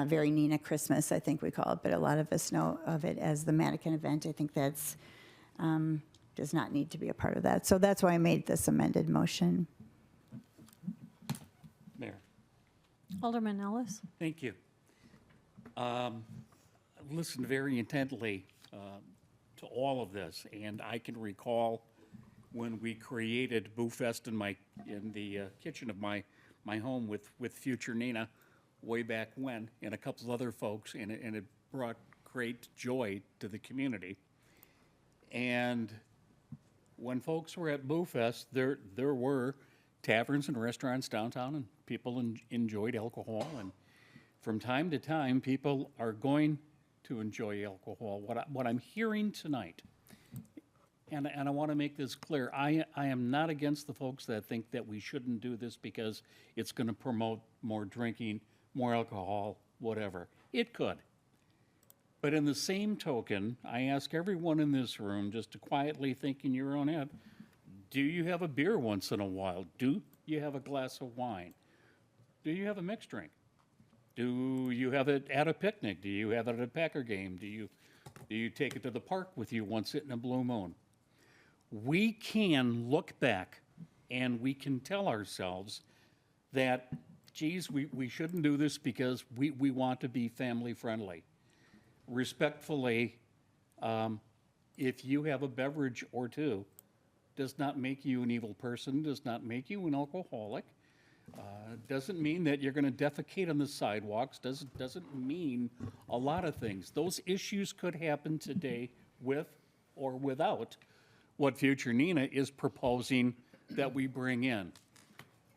very Neenah Christmas, I think we call it, but a lot of us know of it as the mannequin event. I think that's does not need to be a part of that. So that's why I made this amended motion. Mayor, Alderman Ellis. thank you. I've listened very intently to all of this, and I can recall when we created Boo Fest in the kitchen of my home with future Neenah, way back when, and a couple of other folks, and it brought great joy to the community. And when folks were at Boo Fest, there were taverns and restaurants downtown, and people enjoyed alcohol. And from time to time, people are going to enjoy alcohol. What I'm hearing tonight, and I want to make this clear, I am not against the folks that think that we shouldn't do this because it's going to promote more drinking, more alcohol, whatever. It could. But in the same token, I ask everyone in this room just to quietly think in your own head, do you have a beer once in a while? Do you have a glass of wine? Do you have a mixed drink? Do you have it at a picnic? Do you have it at a Packer game? Do you take it to the park with you once in a blue moon? We can look back and we can tell ourselves that, geez, we shouldn't do this because we want to be family friendly. Respectfully, if you have a beverage or two, does not make you an evil person, does not make you an alcoholic, doesn't mean that you're going to defecate on the sidewalks, doesn't mean a lot of things. Those issues could happen today with or without what Future Neenah is proposing that we bring in.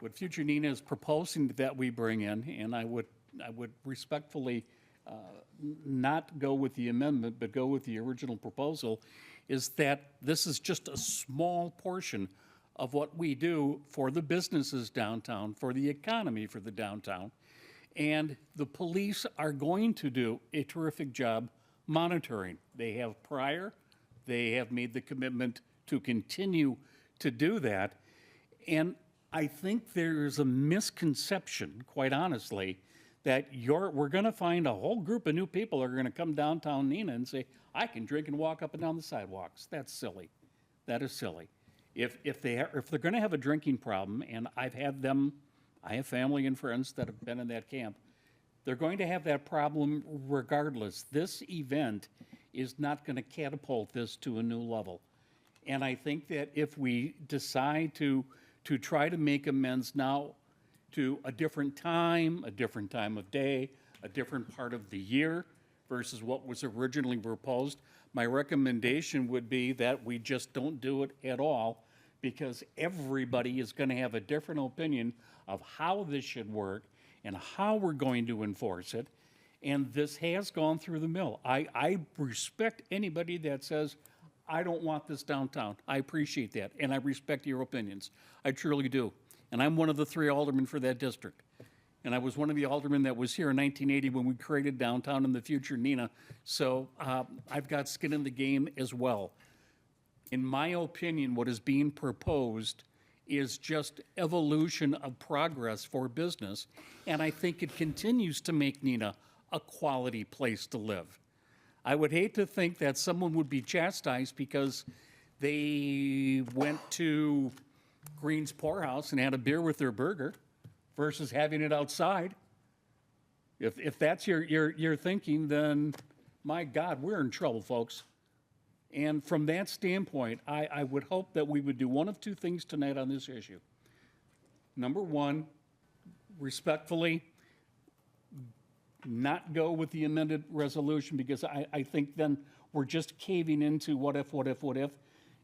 What Future Neenah is proposing that we bring in, and I would respectfully not go with the amendment, but go with the original proposal, is that this is just a small portion of what we do for the businesses downtown, for the economy for the downtown. And the police are going to do a terrific job monitoring. They have prior, they have made the commitment to continue to do that. And I think there's a misconception, quite honestly, that we're going to find a whole group of new people are going to come downtown Neenah and say, I can drink and walk up and down the sidewalks. That's silly. That is silly. If they're going to have a drinking problem, and I have family and friends that have been in that camp, they're going to have that problem regardless. This event is not going to catapult this to a new level. And I think that if we decide to try to make amends now to a different time of day, a different part of the year versus what was originally proposed, my recommendation would be that we just don't do it at all, because everybody is going to have a different opinion of how this should work and how we're going to enforce it. And this has gone through the mill. I respect anybody that says, I don't want this downtown. I appreciate that, and I respect your opinions. I truly do. And I'm one of the 3 aldermen for that district. And I was one of the aldermen that was here in 1980 when we created downtown in the Future Neenah. So I've got skin in the game as well. In my opinion, what is being proposed is just evolution of progress for business. And I think it continues to make Neenah a quality place to live. I would hate to think that someone would be chastised because they went to Green's Poorhouse and had a beer with their burger versus having it outside. If that's your thinking, then my God, we're in trouble, folks. And from that standpoint, I would hope that we would do one of 2 things tonight on this issue. Number one, respectfully, not go with the amended resolution, because I think then we're just caving into what if.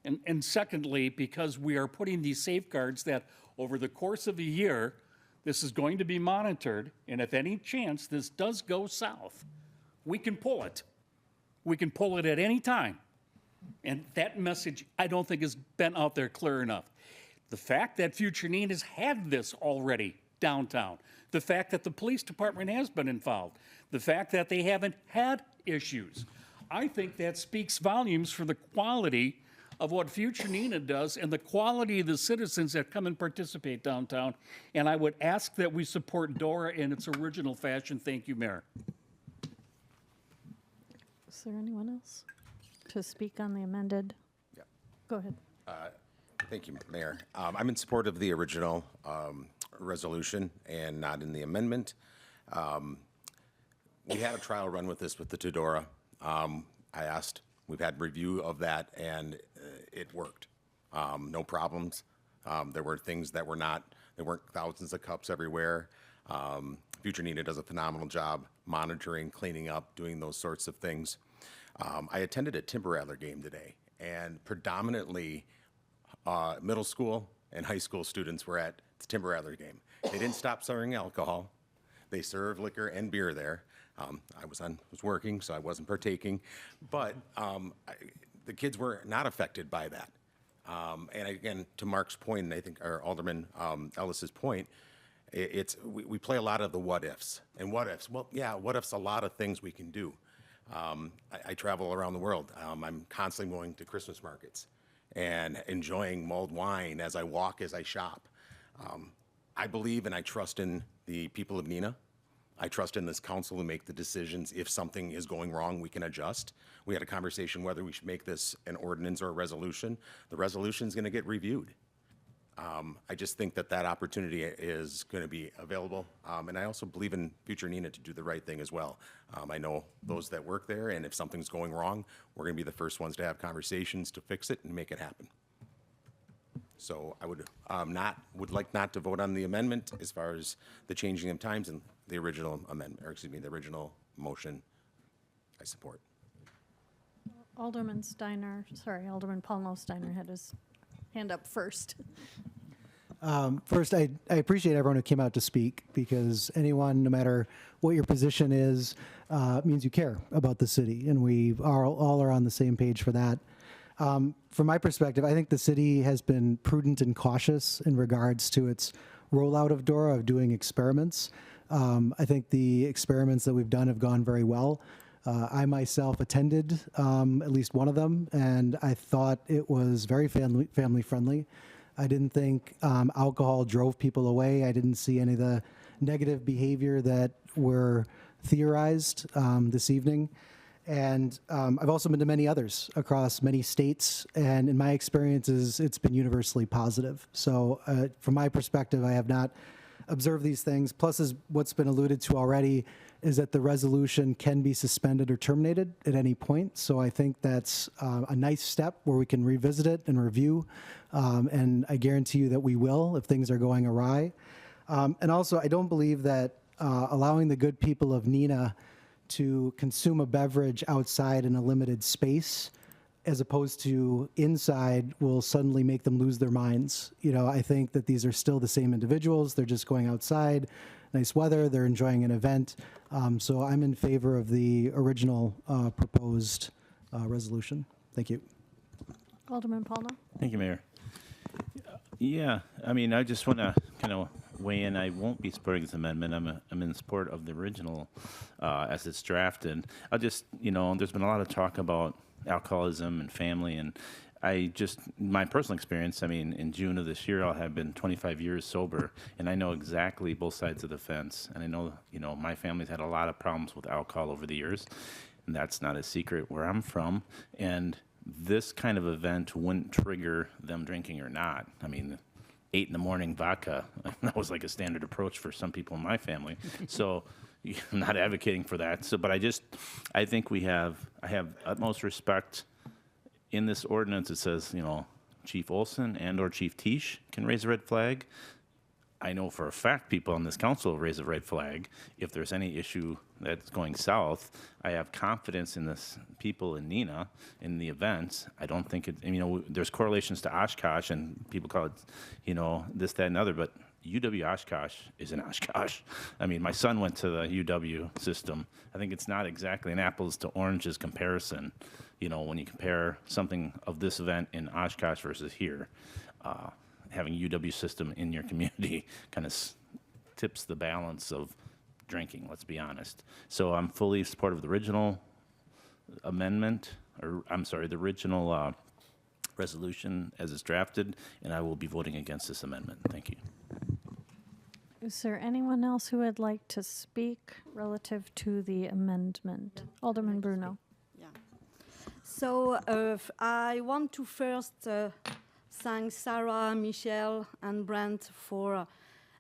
And secondly, because we are putting these safeguards that over the course of a year, this is going to be monitored, and if any chance this does go south, we can pull it. We can pull it at any time. And that message, I don't think, has been out there clear enough. The fact that Future Neenah has had this already downtown, the fact that the police department has been involved, the fact that they haven't had issues, I think that speaks volumes for the quality of what Future Neenah does and the quality of the citizens that come and participate downtown. And I would ask that we support DORA in its original fashion. Thank you, Mayor. Is there anyone else to speak on the amended? Yeah. Go ahead. Thank you, Mayor. I'm in support of the original resolution and not in the amendment. We had a trial run with this with the Tudora. We've had review of that, and it worked. No problems. There were things that there weren't thousands of cups everywhere. Future Neenah does a phenomenal job monitoring, cleaning up, doing those sorts of things. I attended a Timber Rattler game today, and predominantly middle school and high school students were at the Timber Rattler game. They didn't stop serving alcohol. They served liquor and beer there. I was working, so I wasn't partaking, but the kids were not affected by that. And again, to Mark's point, and I think our Alderman Ellis's point, we play a lot of the what ifs. And what ifs? Well, yeah, what ifs a lot of things we can do. I travel around the world. I'm constantly going to Christmas markets and enjoying mulled wine as I walk, as I shop. I believe and I trust in the people of Neenah. I trust in this council to make the decisions. If something is going wrong, we can adjust. We had a conversation whether we should make this an ordinance or a resolution. The resolution is going to get reviewed. I just think that opportunity is going to be available. And I also believe in future Neenah to do the right thing as well. I know those that work there, and if something's going wrong, we're going to be the first ones to have conversations to fix it and make it happen. So I would like not to vote on the amendment as far as the changing of times, and the original amendment, or excuse me, the original motion I support. Alderman Paulno Steiner had his hand up first. First, I appreciate everyone who came out to speak, because anyone, no matter what your position is, means you care about the city, and we all are on the same page for that. From my perspective, I think the city has been prudent and cautious in regards to its rollout of DORA, of doing experiments. I think the experiments that we've done have gone very well. I myself attended at least one of them, and I thought it was very family friendly. I didn't think alcohol drove people away. I didn't see any of the negative behavior that were theorized this evening. And I've also been to many others across many states, and in my experiences, it's been universally positive. So from my perspective, I have not observed these things. Plus, as what's been alluded to already, is that the resolution can be suspended or terminated at any point. So I think that's a nice step where we can revisit it and review. And I guarantee you that we will if things are going awry. And also, I don't believe that allowing the good people of Neenah to consume a beverage outside in a limited space as opposed to inside will suddenly make them lose their minds. You know, I think that these are still the same individuals. They're just going outside, nice weather, they're enjoying an event. So I'm in favor of the original proposed resolution. Thank you. Alderman Paulno. Thank you, Mayor. Yeah, I mean, I just want to kind of weigh in. I won't be supporting this amendment. I'm in support of the original as it's drafted. I'll just, there's been a lot of talk about alcoholism and family, and my personal experience, I mean, in June of this year, I'll have been 25 years sober, and I know exactly both sides of the fence. And I know, my family's had a lot of problems with alcohol over the years, and that's not a secret where I'm from. And this kind of event wouldn't trigger them drinking or not. I mean, 8 in-the-morning vodka, that was like a standard approach for some people in my family. So I'm not advocating for that. So, but I think I have utmost respect. In this ordinance, it says, Chief Olson and or Chief Tisch can raise a red flag. I know for a fact people on this council will raise a red flag if there's any issue that's going south. I have confidence in this people in Neenah, in the events. I don't think there's correlations to Oshkosh, and people call it, this, that, and other, but UW Oshkosh is in Oshkosh. I mean, my son went to the UW system. I think it's not exactly an apples to oranges comparison, when you compare something of this event in Oshkosh versus here. Having UW system in your community kind of tips the balance of drinking, let's be honest. So I'm fully supportive of the original amendment, the original resolution as it's drafted, and I will be voting against this amendment. Thank you. Is there anyone else who would like to speak relative to the amendment? Alderman Bruno. Yeah. So I want to first thank Sarah, Michelle, and Brent for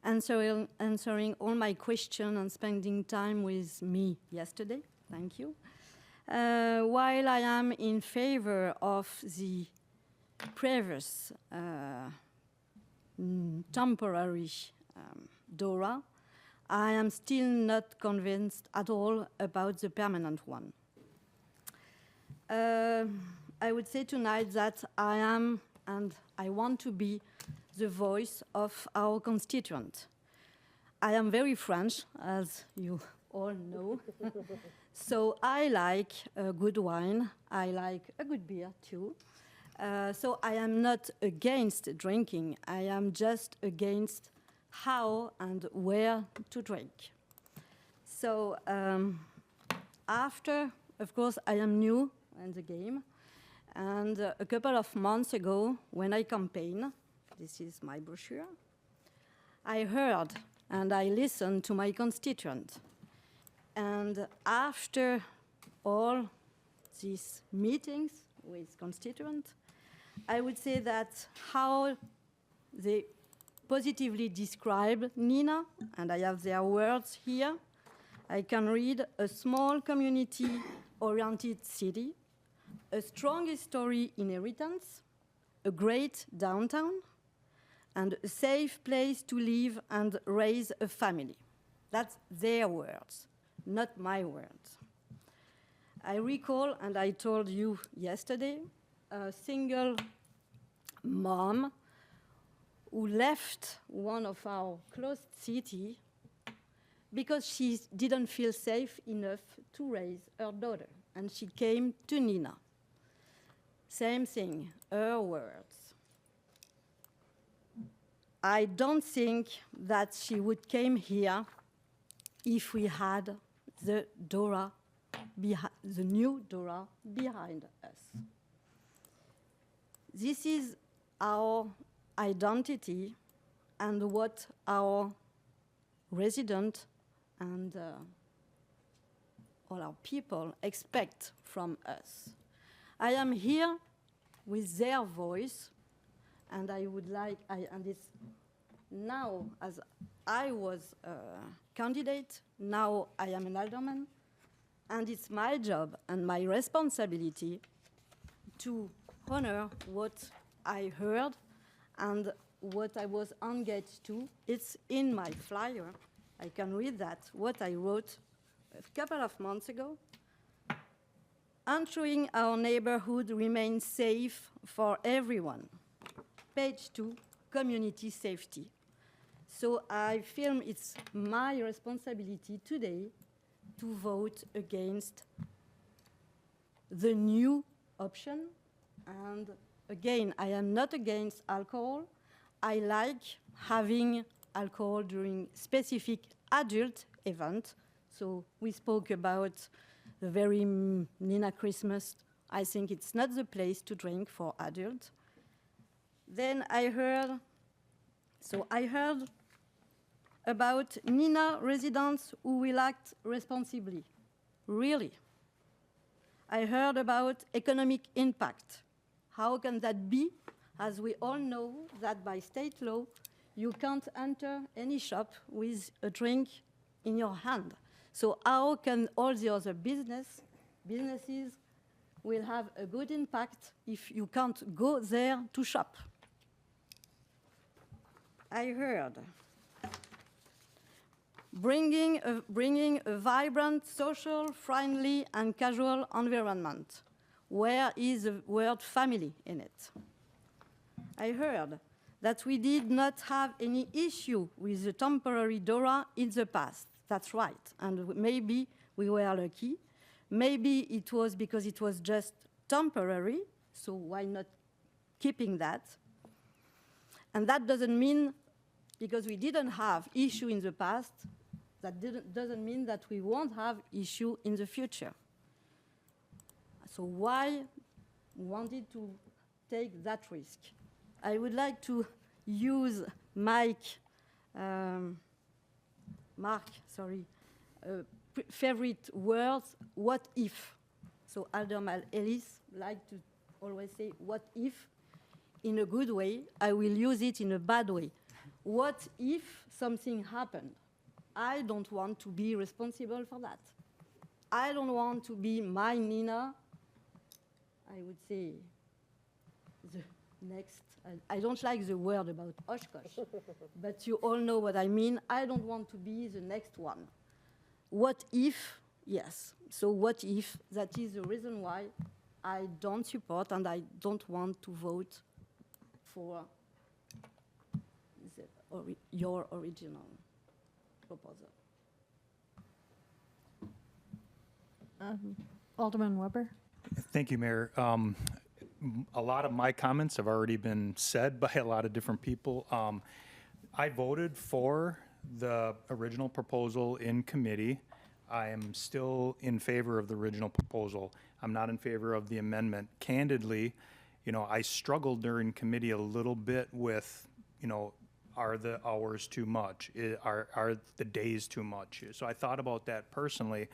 answering all my questions and spending time with me yesterday. Thank you. While I am in favor of the previous temporary DORA, I am still not convinced at all about the permanent one. I would say tonight that I am and I want to be the voice of our constituent. I am very French, as you all know. So I like a good wine. I like a good beer too. So I am not against drinking. I am just against how and where to drink. So after, of course, I am new in the game. And a couple of months ago, when I campaigned, this is my brochure, I heard and I listened to my constituent. And after all these meetings with constituents, I would say that how they positively describe Neenah, and I have their words here. I can read a small community-oriented city, a strong history inheritance, a great downtown, and a safe place to live and raise a family. That's their words, not my words. I recall, and I told you yesterday, a single mom who left one of our closed cities because she didn't feel safe enough to raise her daughter, and she came to Neenah. Same thing, her words. I don't think that she would came here if we had the DORA, the new DORA behind us. This is our identity and what our residents and all our people expect from us. I am here with their voice, and I would like, and it's now, as I was a candidate, now I am an alderman, and it's my job and my responsibility to honor what I heard and what I was engaged to. It's in my flyer. I can read that, what I wrote a couple of months ago. Ensuring our neighborhood remains safe for everyone. Page 2, community safety. So I feel it's my responsibility today to vote against the new option. And again, I am not against alcohol. I like having alcohol during specific adult events. So we spoke about the very Neenah Christmas. I think it's not the place to drink for adults. Then I heard about Neenah residents who will act responsibly. Really? I heard about economic impact. How can that be? As we all know that by state law, you can't enter any shop with a drink in your hand. So how can all the other businesses will have a good impact if you can't go there to shop? I heard bringing a vibrant, social, friendly, and casual environment. Where is the word family in it? I heard that we did not have any issue with the temporary DORA in the past. That's right, and maybe we were lucky. Maybe it was because it was just temporary, so why not keeping that? And that doesn't mean, because we didn't have issue in the past, that doesn't mean that we won't have issue in the future. So why wanted to take that risk? I would like to use Mark, favorite words, what if? So Alderman Ellis liked to always say, what if? In a good way. I will use it in a bad way. What if something happened? I don't want to be responsible for that. I don't want to be my Neenah, I would say, the next I don't like the word about Oshkosh, but you all know what I mean. I don't want to be the next one. What if? Yes. So what if? That is the reason why I don't support and I don't want to vote for your original proposal. Alderman Weber? Thank you, Mayor. A lot of my comments have already been said by a lot of different people. I voted for the original proposal in committee. I am still in favor of the original proposal. I'm not in favor of the amendment. Candidly, I struggled during committee a little bit with, are the hours too much? Are the days too much? So I thought about that personally,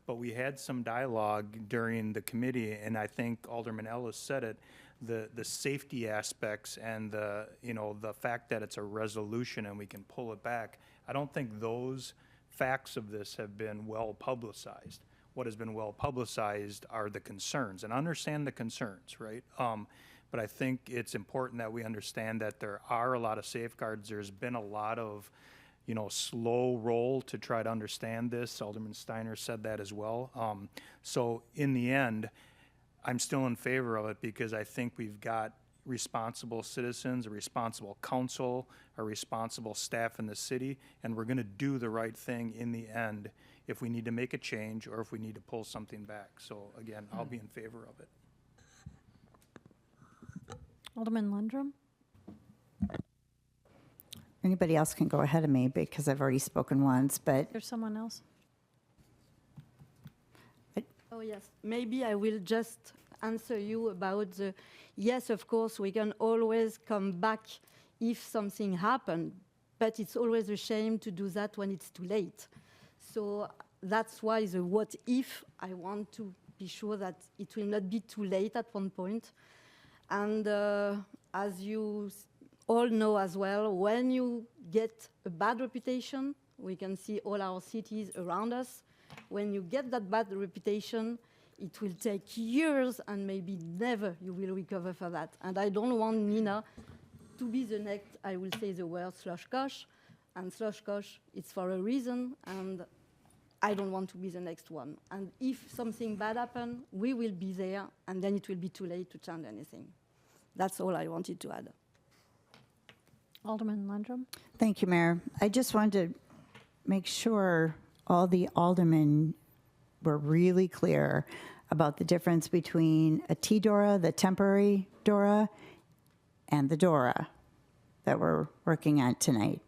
but we had some dialogue during the committee, and I think Alderman Ellis said it, the safety aspects and the fact that it's a resolution and we can pull it back. I don't think those facts of this have been well publicized. What has been well publicized are the concerns, and I understand the concerns, right? But I think it's important that we understand that there are a lot of safeguards. There's been a lot of, slow roll to try to understand this. Alderman Steiner said that as well. So in the end, I'm still in favor of it because I think we've got responsible citizens, a responsible council, a responsible staff in the city, and we're going to do the right thing in the end if we need to make a change or if we need to pull something back. So again, I'll be in favor of it. Alderman Lundrum? Anybody else can go ahead of me because I've already spoken once, but There's someone else? Oh, yes. Maybe I will just answer you about yes, of course, we can always come back if something happened, but it's always a shame to do that when it's too late. So that's why the what if, I want to be sure that it will not be too late at one point. And as you all know as well, when you get a bad reputation, we can see all our cities around us, when you get that bad reputation, it will take years and maybe never you will recover for that. And I don't want Neenah to be the next, I will say the word Slushkosh, and Slushkosh, it's for a reason, and I don't want to be the next one. And if something bad happens, we will be there, and then it will be too late to change anything. That's all I wanted to add. Alderman Lundrum? thank you, Mayor. I just wanted to make sure all the aldermen were really clear about the difference between a T-DORA, the temporary DORA, and the DORA that we're working on tonight.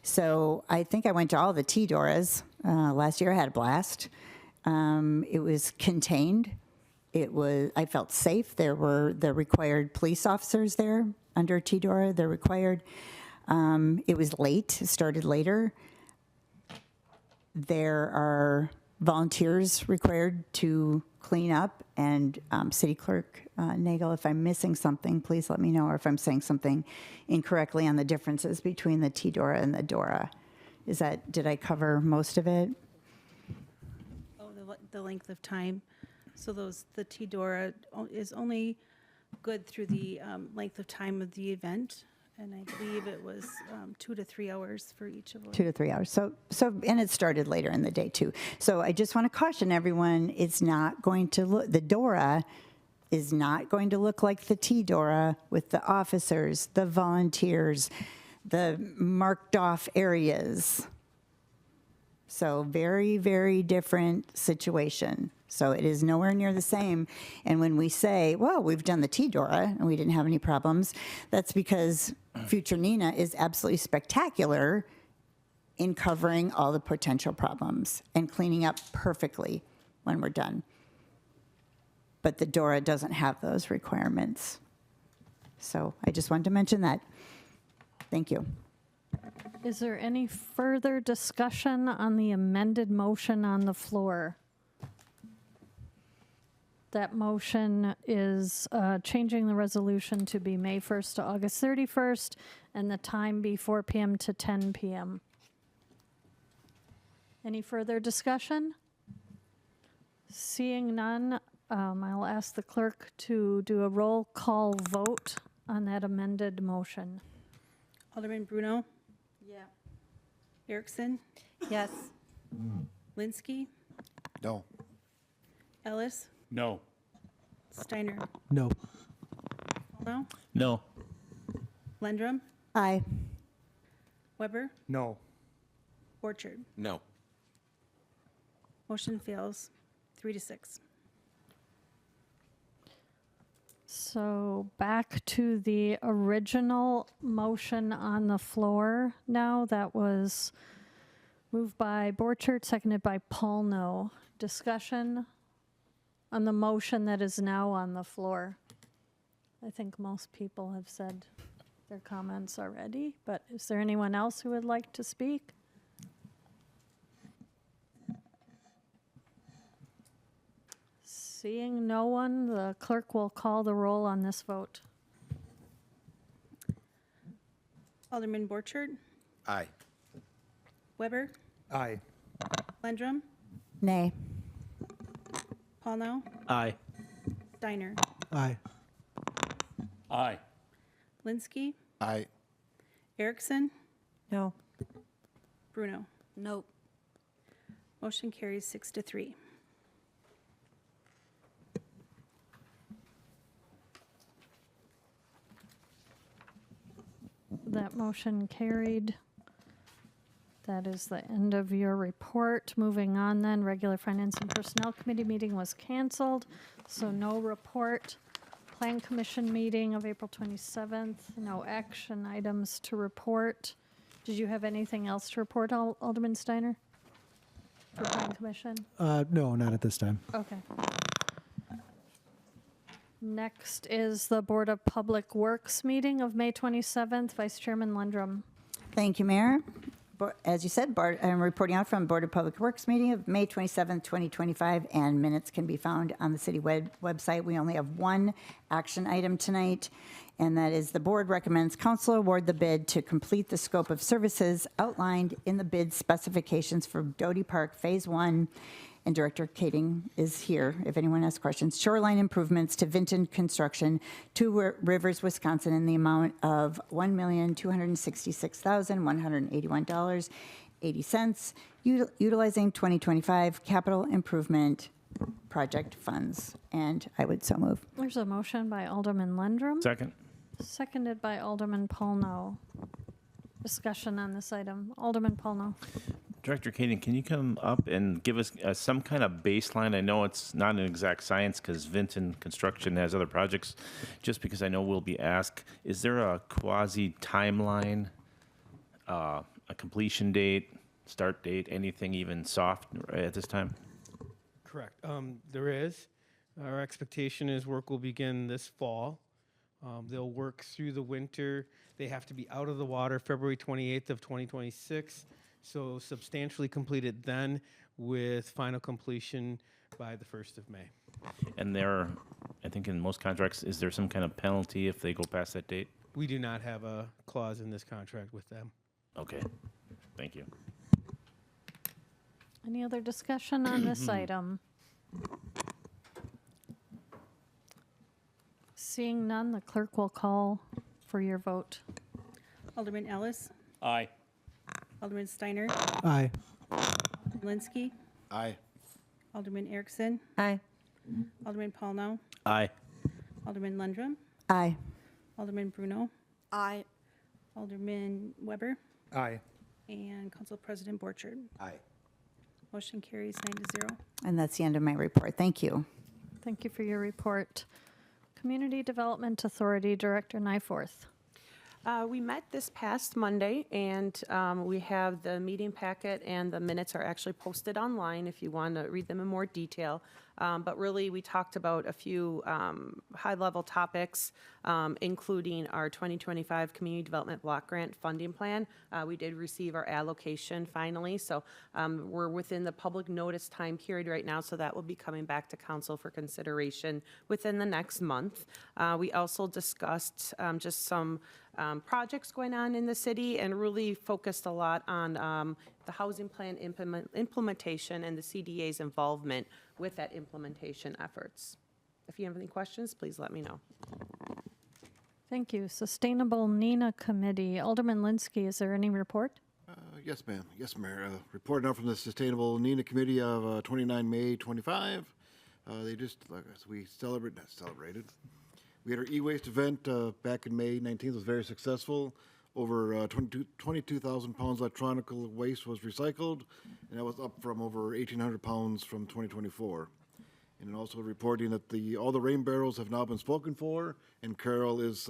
So I think I went to all the T-DORAs. Last year I had a blast. It was contained. I felt safe. There were the required police officers there under T-DORA. They're required. It was late. It started later. There are volunteers required to clean up, and City Clerk Nagel, if I'm missing something, please let me know, or if I'm saying something incorrectly on the differences between the T-DORA and the DORA. Did I cover most of it? Oh, the length of time. So the T-DORA is only good through the length of time of the event. And I believe it was 2 to 3 hours for each of them. 2 to 3 hours. So, and it started later in the day too. So I just want to caution everyone, it's not going to look, the DORA is not going to look like the T-DORA with the officers, the volunteers, the marked off areas. So very, very different situation. So it is nowhere near the same. And when we say, well, we've done the T-DORA and we didn't have any problems, that's because Future Neenah is absolutely spectacular in covering all the potential problems and cleaning up perfectly when we're done. But the DORA doesn't have those requirements. So I just wanted to mention that. Thank you. Is there any further discussion on the amended motion on the floor? That motion is changing the resolution to be May 1st to August 31st, and the time be 4 p.m. to 10 p.m. Any further discussion? Seeing none, I'll ask the clerk to do a roll call vote on that amended motion? Alderman Bruno, Yeah. Erickson, Yes. Linsky, No. Ellis, No. Steiner, No. Paulno, No. Lendrum, Aye. Weber, No. Orchard. No. Motion fails 3-6. So back to the original motion on the floor now. That was moved by Borchert, seconded by Paulno. Discussion on the motion that is now on the floor. I think most people have said their comments already, but is there anyone else who would like to speak? Seeing no one, the clerk will call the roll on this vote. Alderman Borchert, Aye. Weber, Aye. Lendrum, Nay. Paulno, Aye. Steiner, Aye. Aye. Linsky, Aye. Erickson, No. Bruno. Nope. Motion carries 6-3. That motion carried. That is the end of your report. Moving on then, regular Finance and Personnel Committee meeting was canceled, so no report. Plan Commission meeting of April 27th, no action items to report. Did you have anything else to report, Alderman Steiner? For Plan Commission? No, not at this time. Okay. Next is the Board of Public Works meeting of May 27th. Vice Chairman Lendrum. Thank you, Mayor. As you said, I'm reporting out from Board of Public Works meeting of May 27th, 2025, and minutes can be found on the city website. We only have one action item tonight, and that is the board recommends council award the bid to complete the scope of services outlined in the bid specifications for Doty Park Phase 1. And Director Kading is here if anyone has questions. Shoreline improvements to Vinton Construction, Two Rivers, Wisconsin, in the amount of $1,266,181.80, utilizing 2025 capital improvement project funds. And I would so move. There's a motion by Alderman Lendrum. Second. Seconded by Alderman Paulno. Discussion on this item. Alderman Paulno. Director Kading, can you come up and give us some kind of baseline? I know it's not an exact science because Vinton Construction has other projects. Just because I know we'll be asked, is there a quasi timeline, a completion date, start date, anything even soft at this time? Correct. There is. Our expectation is work will begin this fall. They'll work through the winter. They have to be out of the water February 28th of 2026. So substantially completed then with final completion by the 1st of May. And there, I think in most contracts, is there some kind of penalty if they go past that date? We do not have a clause in this contract with them. Okay, thank you. Any other discussion on this item? Seeing none, the clerk will call for your vote. Alderman Ellis, Aye. Alderman Steiner, Aye. Linsky, Aye. Alderman Erickson, Aye. Alderman Paulno, Aye. Alderman Lendrum, Aye. Alderman Bruno, Aye. Alderman Weber, Aye. and Council President Borchert. Aye. Motion carries 9-0. And that's the end of my report. Thank you. Thank you for your report. Community Development Authority Director Nyforth. We met this past Monday, and we have the meeting packet, and the minutes are actually posted online if you want to read them in more detail. But really, we talked about a few high-level topics, including our 2025 Community Development Block Grant Funding Plan. We did receive our allocation finally, so we're within the public notice time period right now, so that will be coming back to council for consideration within the next month. We also discussed just some projects going on in the city and really focused a lot on the housing plan implementation and the CDA's involvement with that implementation efforts. If you have any questions, please let me know. Thank you. Sustainable Neenah Committee. Alderman Linsky, is there any report? Yes, ma'am. Yes, Mayor. Report now from the Sustainable Neenah Committee of 29 May 25. They just, we not celebrated. We had our e-waste event back in May 19th. It was very successful. Over 22,000 pounds electronic waste was recycled, and that was up from over 1,800 pounds from 2024. And also reporting that all the rain barrels have now been spoken for, and Carol is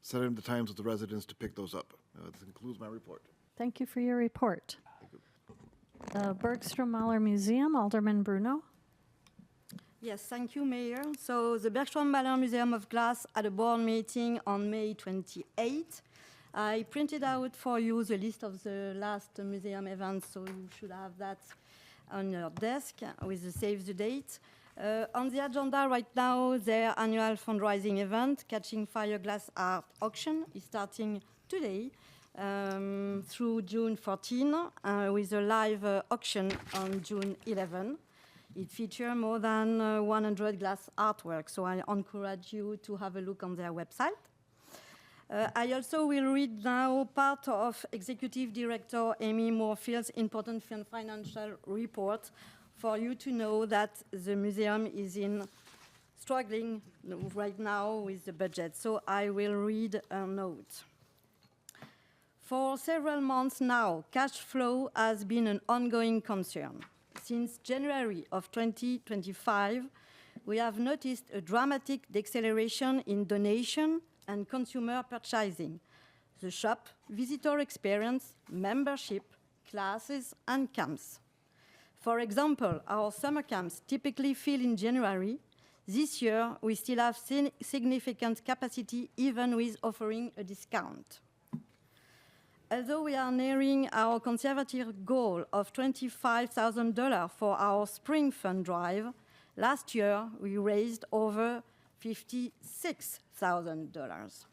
setting the times with the residents to pick those up. This concludes my report. Thank you for your report. The Bergstrom Mahler Museum, Alderman Bruno. Yes, thank you, Mayor. So the Bergstrom Mahler Museum of Glass had a board meeting on May 28. I printed out for you the list of the last museum events, so you should have that on your desk with the save the date. On the agenda right now, their annual fundraising event, Catching Fire Glass Art Auction, is starting today through June 14 with a live auction on June 11. It features more than 100 glass artworks, so I encourage you to have a look on their website. I also will read now part of Executive Director Amy Moorfield's important financial report for you to know that the museum is struggling right now with the budget. So I will read a note. For several months now, cash flow has been an ongoing concern. Since January of 2025, we have noticed a dramatic deceleration in donation and consumer purchasing, the shop, visitor experience, membership, classes, and camps. For example, our summer camps typically fill in January. This year, we still have significant capacity, even with offering a discount. Although we are nearing our conservative goal of $25,000 for our spring fund drive, last year we raised over $56,000.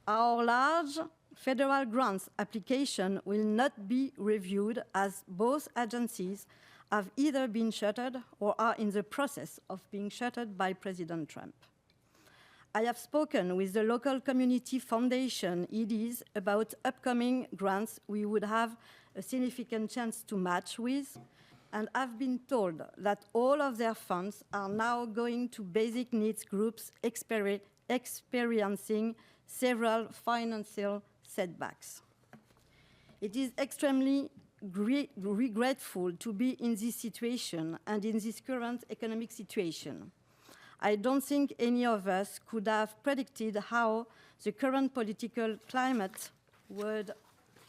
Our large federal grants application will not be reviewed, as both agencies have either been shuttered or are in the process of being shuttered by President Trump. I have spoken with the local community foundation, EDs, about upcoming grants we would have a significant chance to match with, and I've been told that all of their funds are now going to basic needs groups experiencing several financial setbacks. It is extremely regretful to be in this situation and in this current economic situation. I don't think any of us could have predicted how the current political climate would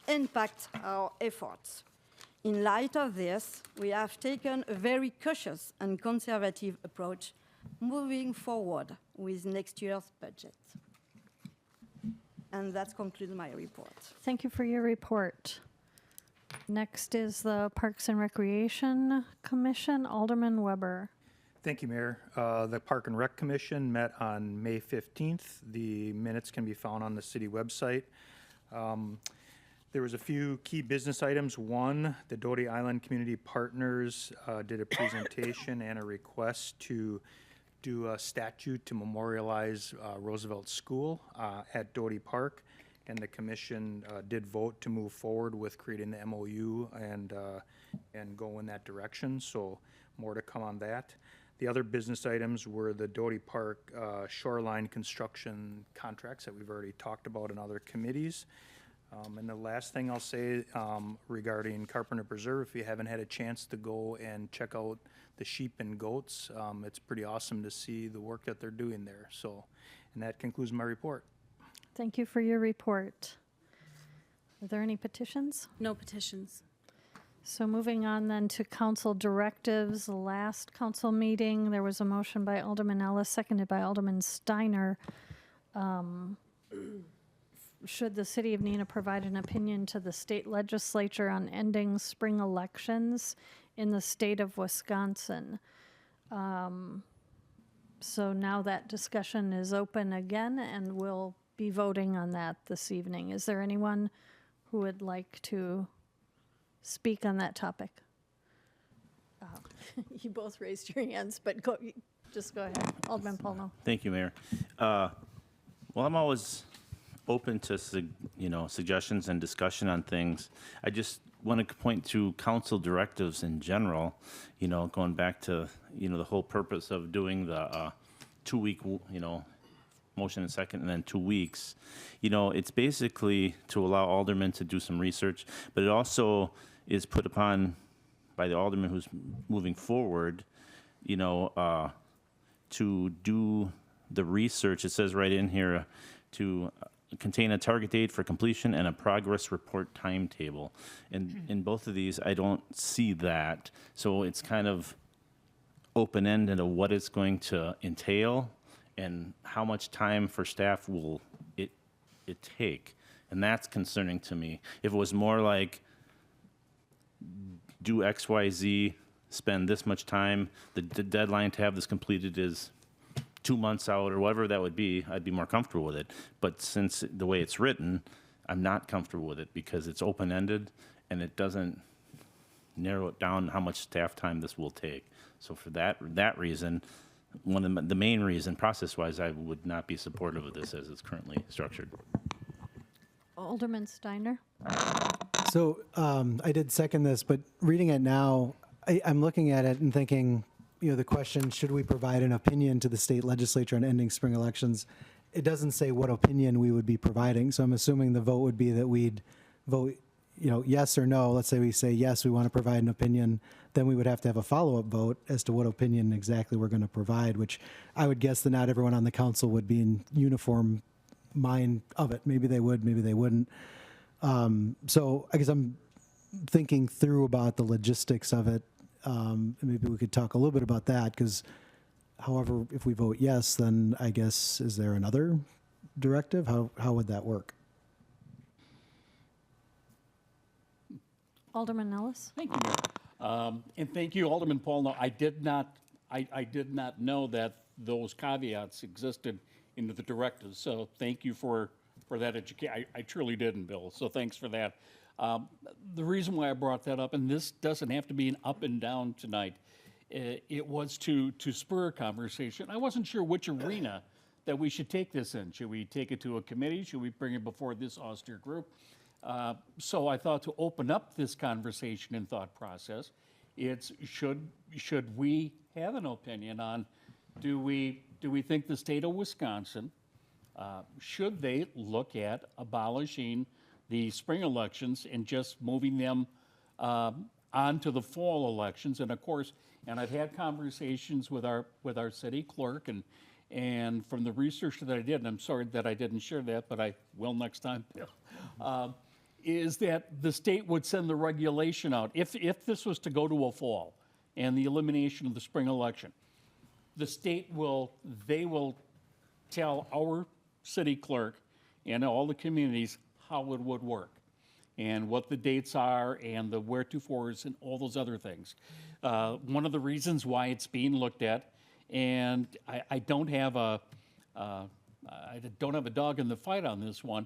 impact our efforts. In light of this, we have taken a very cautious and conservative approach moving forward with next year's budget. And that concludes my report. Thank you for your report. Next is the Parks and Recreation Commission, Alderman Weber. Thank you, Mayor. The Park and Rec Commission met on May 15th. The minutes can be found on the city website. There was a few key business items. One, the Doty Island Community Partners did a presentation and a request to do a statue to memorialize Roosevelt School at Doty Park. And the commission did vote to move forward with creating the MOU and go in that direction. So more to come on that. The other business items were the Doty Park shoreline construction contracts that we've already talked about in other committees. And the last thing I'll say regarding Carpenter Preserve, if you haven't had a chance to go and check out the sheep and goats, it's pretty awesome to see the work that they're doing there. So, and that concludes my report. Thank you for your report. Are there any petitions? No petitions. So moving on then to council directives. Last council meeting, there was a motion by Alderman Ellis, seconded by Alderman Steiner. Should the city of Neenah provide an opinion to the state legislature on ending spring elections in the state of Wisconsin? So now that discussion is open again, and we'll be voting on that this evening. Is there anyone who would like to speak on that topic? You both raised your hands, but just go ahead. Alderman Polno. Thank you, Mayor. Well, I'm always open to, suggestions and discussion on things. I just want to point to council directives in general, going back to, the whole purpose of doing the 2-week, motion and second and then 2 weeks. It's basically to allow aldermen to do some research, but it also is put upon by the alderman who's moving forward, to do the research. It says right in here to contain a target date for completion and a progress report timetable. And in both of these, I don't see that. So it's kind of open-ended of what it's going to entail and how much time for staff will it take. And that's concerning to me. If it was more like do X, Y, Z, spend this much time, the deadline to have this completed is 2 months out or whatever that would be, I'd be more comfortable with it. But since the way it's written, I'm not comfortable with it because it's open-ended and it doesn't narrow it down how much staff time this will take. So for that reason, one of the main reason, process-wise, I would not be supportive of this as it's currently structured. Alderman Steiner? So I did second this, but reading it now, I'm looking at it and thinking, the question, should we provide an opinion to the state legislature on ending spring elections? It doesn't say what opinion we would be providing. So I'm assuming the vote would be that we'd vote, yes or no. Let's say we say, yes, we want to provide an opinion. Then we would have to have a follow-up vote as to what opinion exactly we're going to provide, which I would guess that not everyone on the council would be in uniform mind of it. Maybe they would, maybe they wouldn't. So I guess I'm thinking through about the logistics of it. Maybe we could talk a little bit about that, because however, if we vote yes, then I guess, is there another directive? How would that work? Alderman Ellis? Thank you, Mayor. And thank you, Alderman Paul. No, I did not know that those caveats existed in the directives. So thank you for that education. I truly didn't, Bill. So thanks for that. The reason why I brought that up, and this doesn't have to be an up and down tonight, it was to spur a conversation. I wasn't sure which arena that we should take this in. Should we take it to a committee? Should we bring it before this austere group? So I thought to open up this conversation and thought process, it's should we have an opinion on, do we think the state of Wisconsin, should they look at abolishing the spring elections and just moving them on to the fall elections? And of course, and I've had conversations with our city clerk, and from the research that I did, and I'm sorry that I didn't share that, but I will next time, Bill, is that the state would send the regulation out. If this was to go to a fall and the elimination of the spring election, the state will tell our city clerk and all the communities how it would work and what the dates are and the wheretofores and all those other things. One of the reasons why it's being looked at, and I don't have a dog in the fight on this one,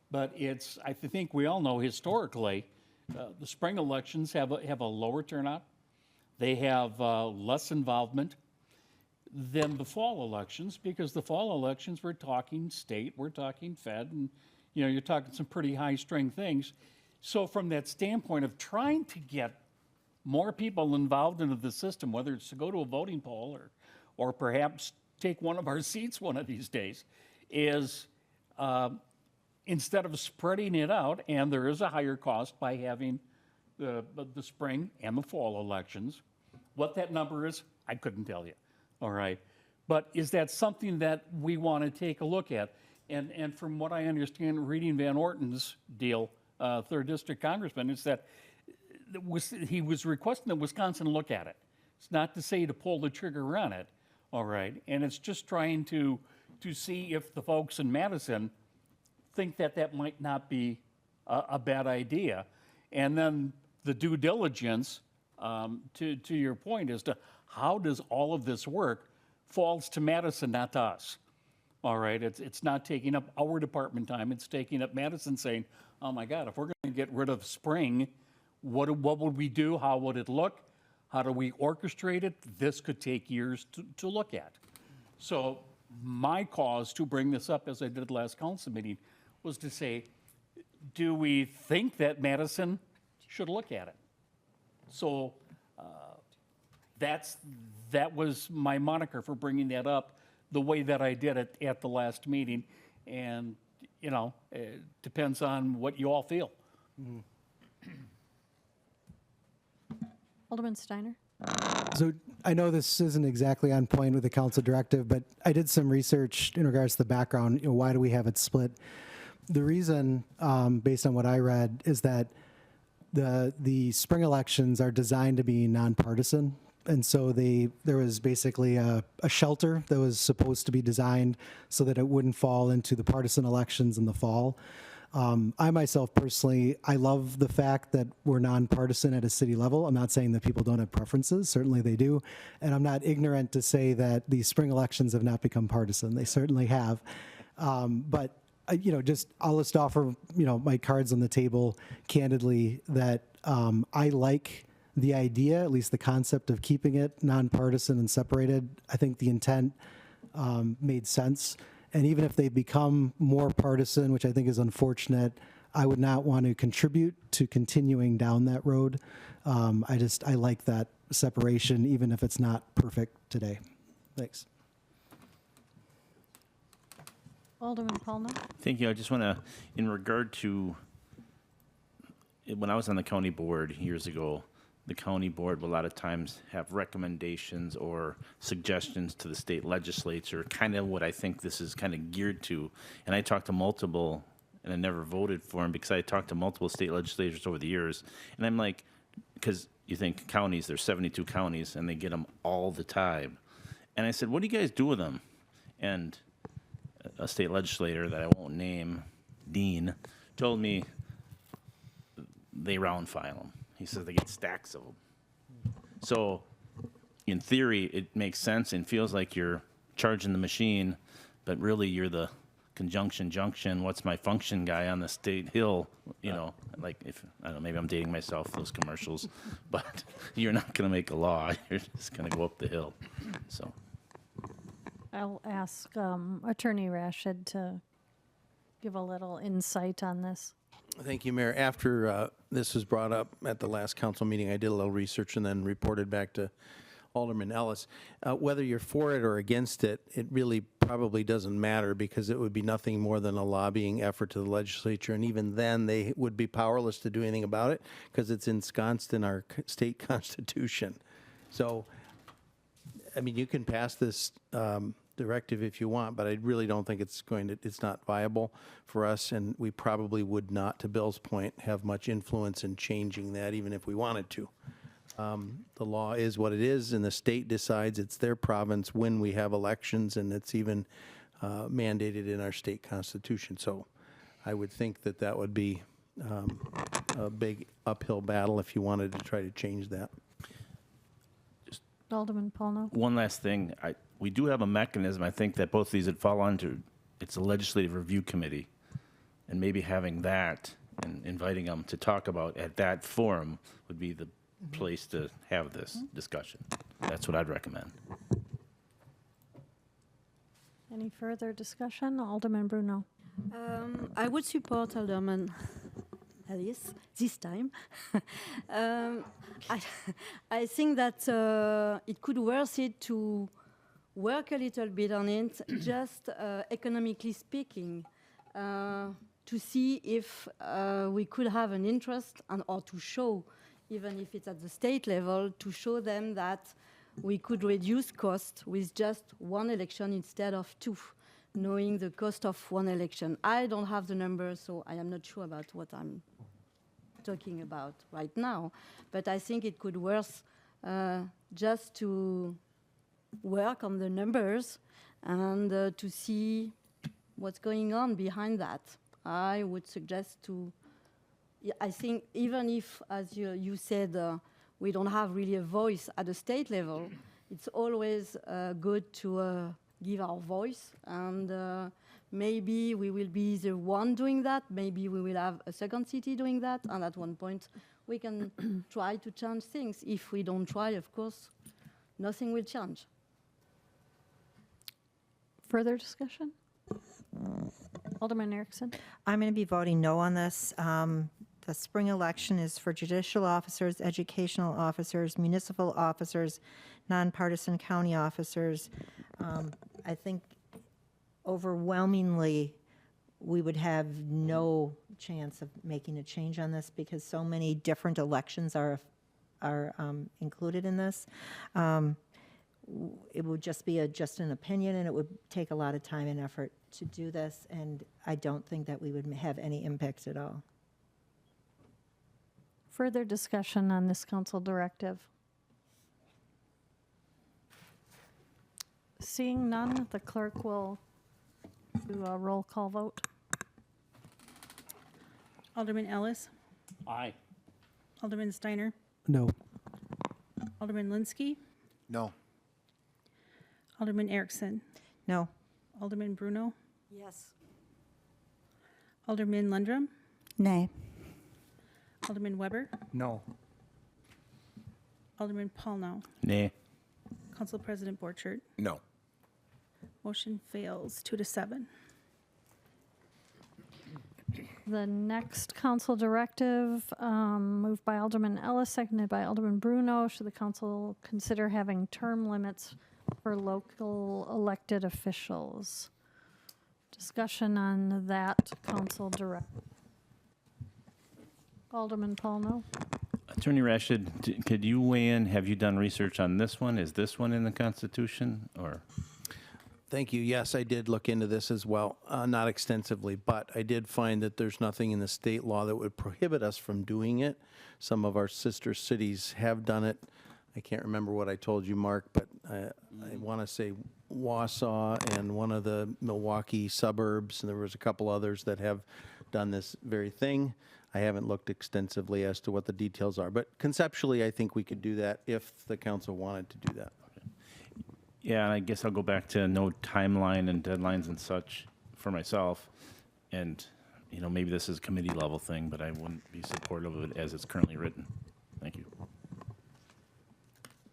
but I think we all know historically the spring elections have a lower turnout. They have less involvement than the fall elections, because the fall elections, we're talking state, we're talking fed, and you're talking some pretty high-string things. So from that standpoint of trying to get more people involved into the system, whether it's to go to a voting poll or perhaps take one of our seats one of these days, is instead of spreading it out, and there is a higher cost by having the spring and the fall elections. What that number is, I couldn't tell you. All right. But is that something that we want to take a look at? And from what I understand, reading Van Orten's deal, 3rd District Congressman, is that he was requesting that Wisconsin look at it. It's not to say to pull the trigger on it, all right? And it's just trying to see if the folks in Madison think that might not be a bad idea. And then the due diligence, to your point, as to how does all of this work, falls to Madison, not to us. All right, it's not taking up our department time. It's taking up Madison saying, oh my God, if we're going to get rid of spring, what would we do? How would it look? How do we orchestrate it? This could take years to look at. So my cause to bring this up, as I did last council meeting, was to say, do we think that Madison should look at it? So that was my moniker for bringing that up the way that I did it at the last meeting. And, you know, it depends on what you all feel. Alderman Steiner? So I know this isn't exactly on point with the council directive, but I did some research in regards to the background. You know, why do we have it split? The reason, based on what I read, is that the spring elections are designed to be nonpartisan. And so there was basically a shelter that was supposed to be designed so that it wouldn't fall into the partisan elections in the fall. I myself personally, I love the fact that we're nonpartisan at a city level. I'm not saying that people don't have preferences. Certainly they do. And I'm not ignorant to say that the spring elections have not become partisan. They certainly have. But you know, I'll just offer, you know, my cards on the table candidly that I like the idea, at least the concept of keeping it nonpartisan and separated. I think the intent made sense. And even if they become more partisan, which I think is unfortunate, I would not want to contribute to continuing down that road. I like that separation, even if it's not perfect today. Thanks. Alderman Paulno? Thank you. I just want to, in regard to, when I was on the county board years ago, the county board will a lot of times have recommendations or suggestions to the state legislature, kind of what I think this is kind of geared to. And I talked to multiple, and I never voted for them because I talked to multiple state legislators over the years. And I'm like, because you think counties, there's 72 counties, and they get them all the time. And I said, what do you guys do with them? And a state legislator that I won't name, Dean, told me they round file them. He says they get stacks of them. So in theory, it makes sense and feels like you're charging the machine, but really you're the conjunction junction, what's my function guy on the state hill, you know, like if, I don't know, maybe I'm dating myself, those commercials, but you're not going to make a law. You're just going to go up the hill. So I'll ask Attorney Rashid to give a little insight on this. Thank you, Mayor. After this was brought up at the last council meeting, I did a little research and then reported back to Alderman Ellis. Whether you're for it or against it, it really probably doesn't matter because it would be nothing more than a lobbying effort to the legislature. And even then, they would be powerless to do anything about it because it's ensconced in our state constitution. So, I mean, you can pass this directive if you want, but I really don't think it's not viable for us, and we probably would not, to Bill's point, have much influence in changing that, even if we wanted to. The law is what it is, and the state decides it's their province when we have elections, and it's even mandated in our state constitution. So I would think that would be a big uphill battle if you wanted to try to change that. Alderman Paulno? one last thing. We do have a mechanism, I think, that both of these would fall under. It's a legislative review committee. And maybe having that and inviting them to talk about at that forum would be the place to have this discussion. That's what I'd recommend. Any further discussion? Alderman Bruno? I would support Alderman Ellis this time. I think that it could worth it to work a little bit on it, just economically speaking, to see if we could have an interest or to show, even if it's at the state level, to show them that we could reduce costs with just one election instead of two, knowing the cost of one election. I don't have the numbers, so I am not sure about what I'm talking about right now, but I think it could worth just to work on the numbers and to see what's going on behind that. I would suggest to, I think even if, as you said, we don't have really a voice at the state level, it's always good to give our voice, and maybe we will be the one doing that, maybe we will have a second city doing that, and at one point we can try to change things. If we don't try, of course, nothing will change. Further discussion? Alderman Erickson. I'm going to be voting no on this. The spring election is for judicial officers, educational officers, municipal officers, nonpartisan county officers. I think overwhelmingly we would have no chance of making a change on this because so many different elections are included in this. It would just be just an opinion, and it would take a lot of time and effort to do this, and I don't think that we would have any impact at all. Further discussion on this council directive? Seeing none, the clerk will do a roll call vote. Alderman Ellis, Aye. Alderman Steiner, No. Alderman Linsky, No. Alderman Erickson, No. Alderman Bruno, Yes. Alderman Lundrum, Nay. Alderman Weber, No. Alderman Paulnow, Nay. Council President Borchert. No. Motion fails 2-7. The next council directive, moved by Alderman Ellis, seconded by Alderman Bruno. Should the council consider having term limits for local elected officials? Discussion on that council directive. Alderman Paulno. Attorney Rashid, could you weigh in? Have you done research on this one? Is this one in the Constitution, or? Thank you. Yes, I did look into this as well, not extensively, but I did find that there's nothing in the state law that would prohibit us from doing it. Some of our sister cities have done it. I can't remember what I told you, Mark, but I want to say Wausau and one of the Milwaukee suburbs, and there was a couple others that have done this very thing. I haven't looked extensively as to what the details are, but conceptually, I think we could do that if the council wanted to do that. Yeah, and I guess I'll go back to no timeline and deadlines and such for myself. And, you know, maybe this is a committee level thing, but I wouldn't be supportive of it as it's currently written. Thank you.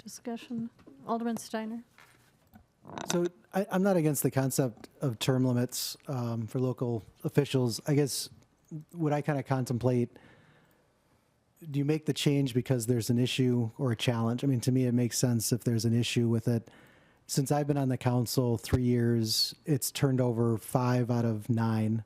Discussion. Alderman Steiner. So I'm not against the concept of term limits for local officials. I guess would I kind of contemplate, do you make the change because there's an issue or a challenge? I mean, to me, it makes sense if there's an issue with it. Since I've been on the council 3 years, it's turned over 5 out of 9,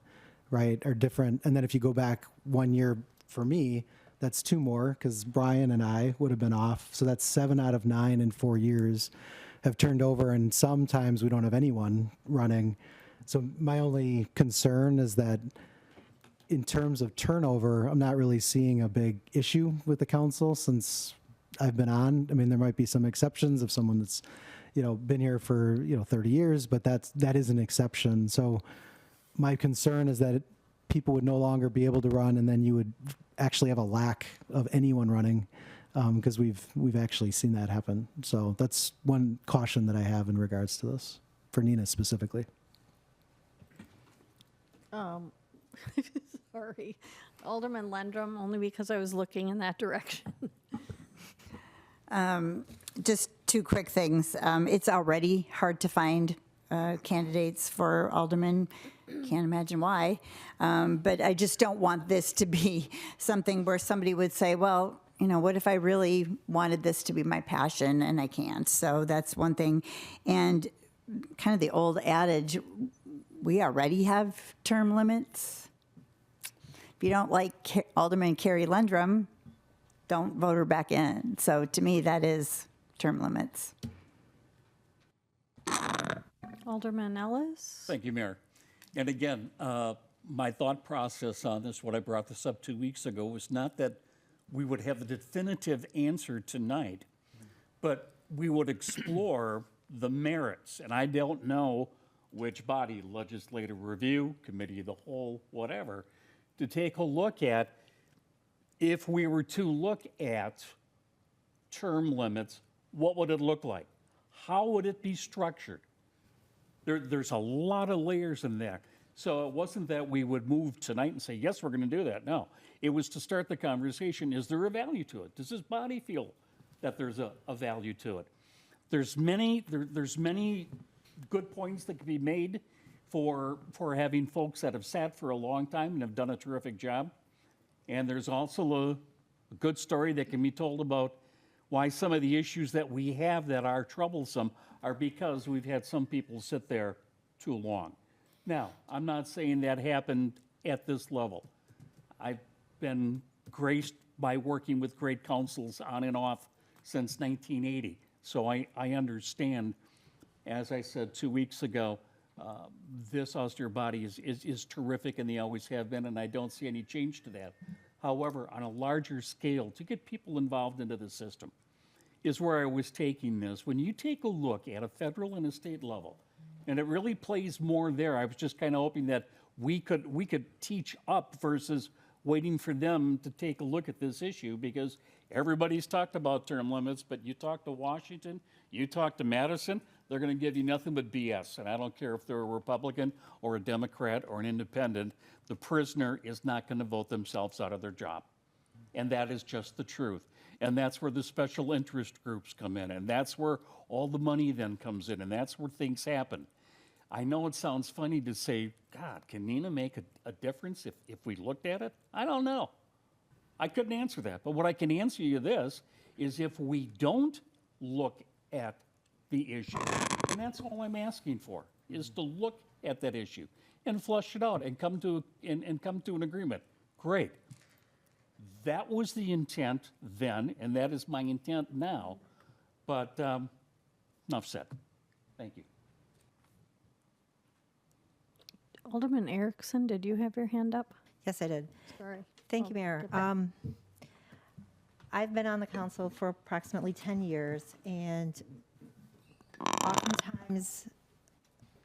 right, are different. And then if you go back 1 year for me, that's 2 more because Brian and I would have been off. So that's 7 out of 9 in 4 years have turned over. And sometimes we don't have anyone running. So my only concern is that in terms of turnover, I'm not really seeing a big issue with the council since I've been on. I mean, there might be some exceptions of someone that's, you know, been here for, 30 years, but that is an exception. So my concern is that people would no longer be able to run, and then you would actually have a lack of anyone running, because we've actually seen that happen. So that's one caution that I have in regards to this, for Neenah specifically. Sorry. Alderman Lundrum, only because I was looking in that direction. Just 2 quick things. It's already hard to find candidates for alderman. Can't imagine why. But I just don't want this to be something where somebody would say, well, what if I really wanted this to be my passion and I can't? So that's one thing. And kind of the old adage, we already have term limits. If you don't like Alderman Carrie Lundrum, don't vote her back in. So to me, that is term limits. Alderman Ellis. Thank you, Mayor. And again, my thought process on this, when I brought this up 2 weeks ago, was not that we would have a definitive answer tonight, but we would explore the merits. And I don't know which body, legislative review, committee of the whole, whatever, to take a look at if we were to look at term limits, what would it look like? How would it be structured? There's a lot of layers in there. So it wasn't that we would move tonight and say, yes, we're going to do that. No, it was to start the conversation. Is there a value to it? Does this body feel that there's a value to it? There's many good points that could be made for having folks that have sat for a long time and have done a terrific job. And there's also a good story that can be told about why some of the issues that we have that are troublesome are because we've had some people sit there too long. Now, I'm not saying that happened at this level. I've been graced by working with great councils on and off since 1980. So I understand, as I said 2 weeks ago, this austere body is terrific, and they always have been, and I don't see any change to that. However, on a larger scale, to get people involved into the system is where I was taking this. When you take a look at a federal and a state level, and it really plays more there, I was just kind of hoping that we could teach up versus waiting for them to take a look at this issue, because everybody's talked about term limits, but you talk to Washington, you talk to Madison, they're going to give you nothing but BS. And I don't care if they're a Republican or a Democrat or an independent, the prisoner is not going to vote themselves out of their job. And that is just the truth. And that's where the special interest groups come in, and that's where all the money then comes in, and that's where things happen. I know it sounds funny to say, God, can Neenah make a difference if we looked at it? I don't know. I couldn't answer that. But what I can answer you this is, if we don't look at the issue, and that's all I'm asking for, is to look at that issue and flush it out and come to an agreement. Great. That was the intent then, and that is my intent now. But enough said. Thank you. Alderman Erickson, did you have your hand up? Yes, I did. Sorry. Thank you, Mayor. I've been on the council for approximately 10 years, and oftentimes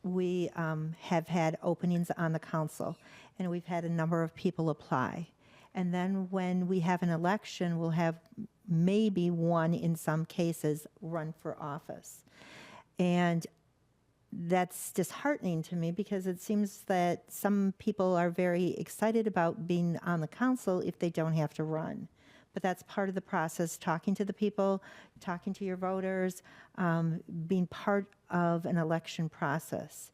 we have had openings on the council, and we've had a number of people apply. And then when we have an election, we'll have maybe one, in some cases, run for office. And that's disheartening to me, because it seems that some people are very excited about being on the council if they don't have to run. But that's part of the process, talking to the people, talking to your voters, being part of an election process.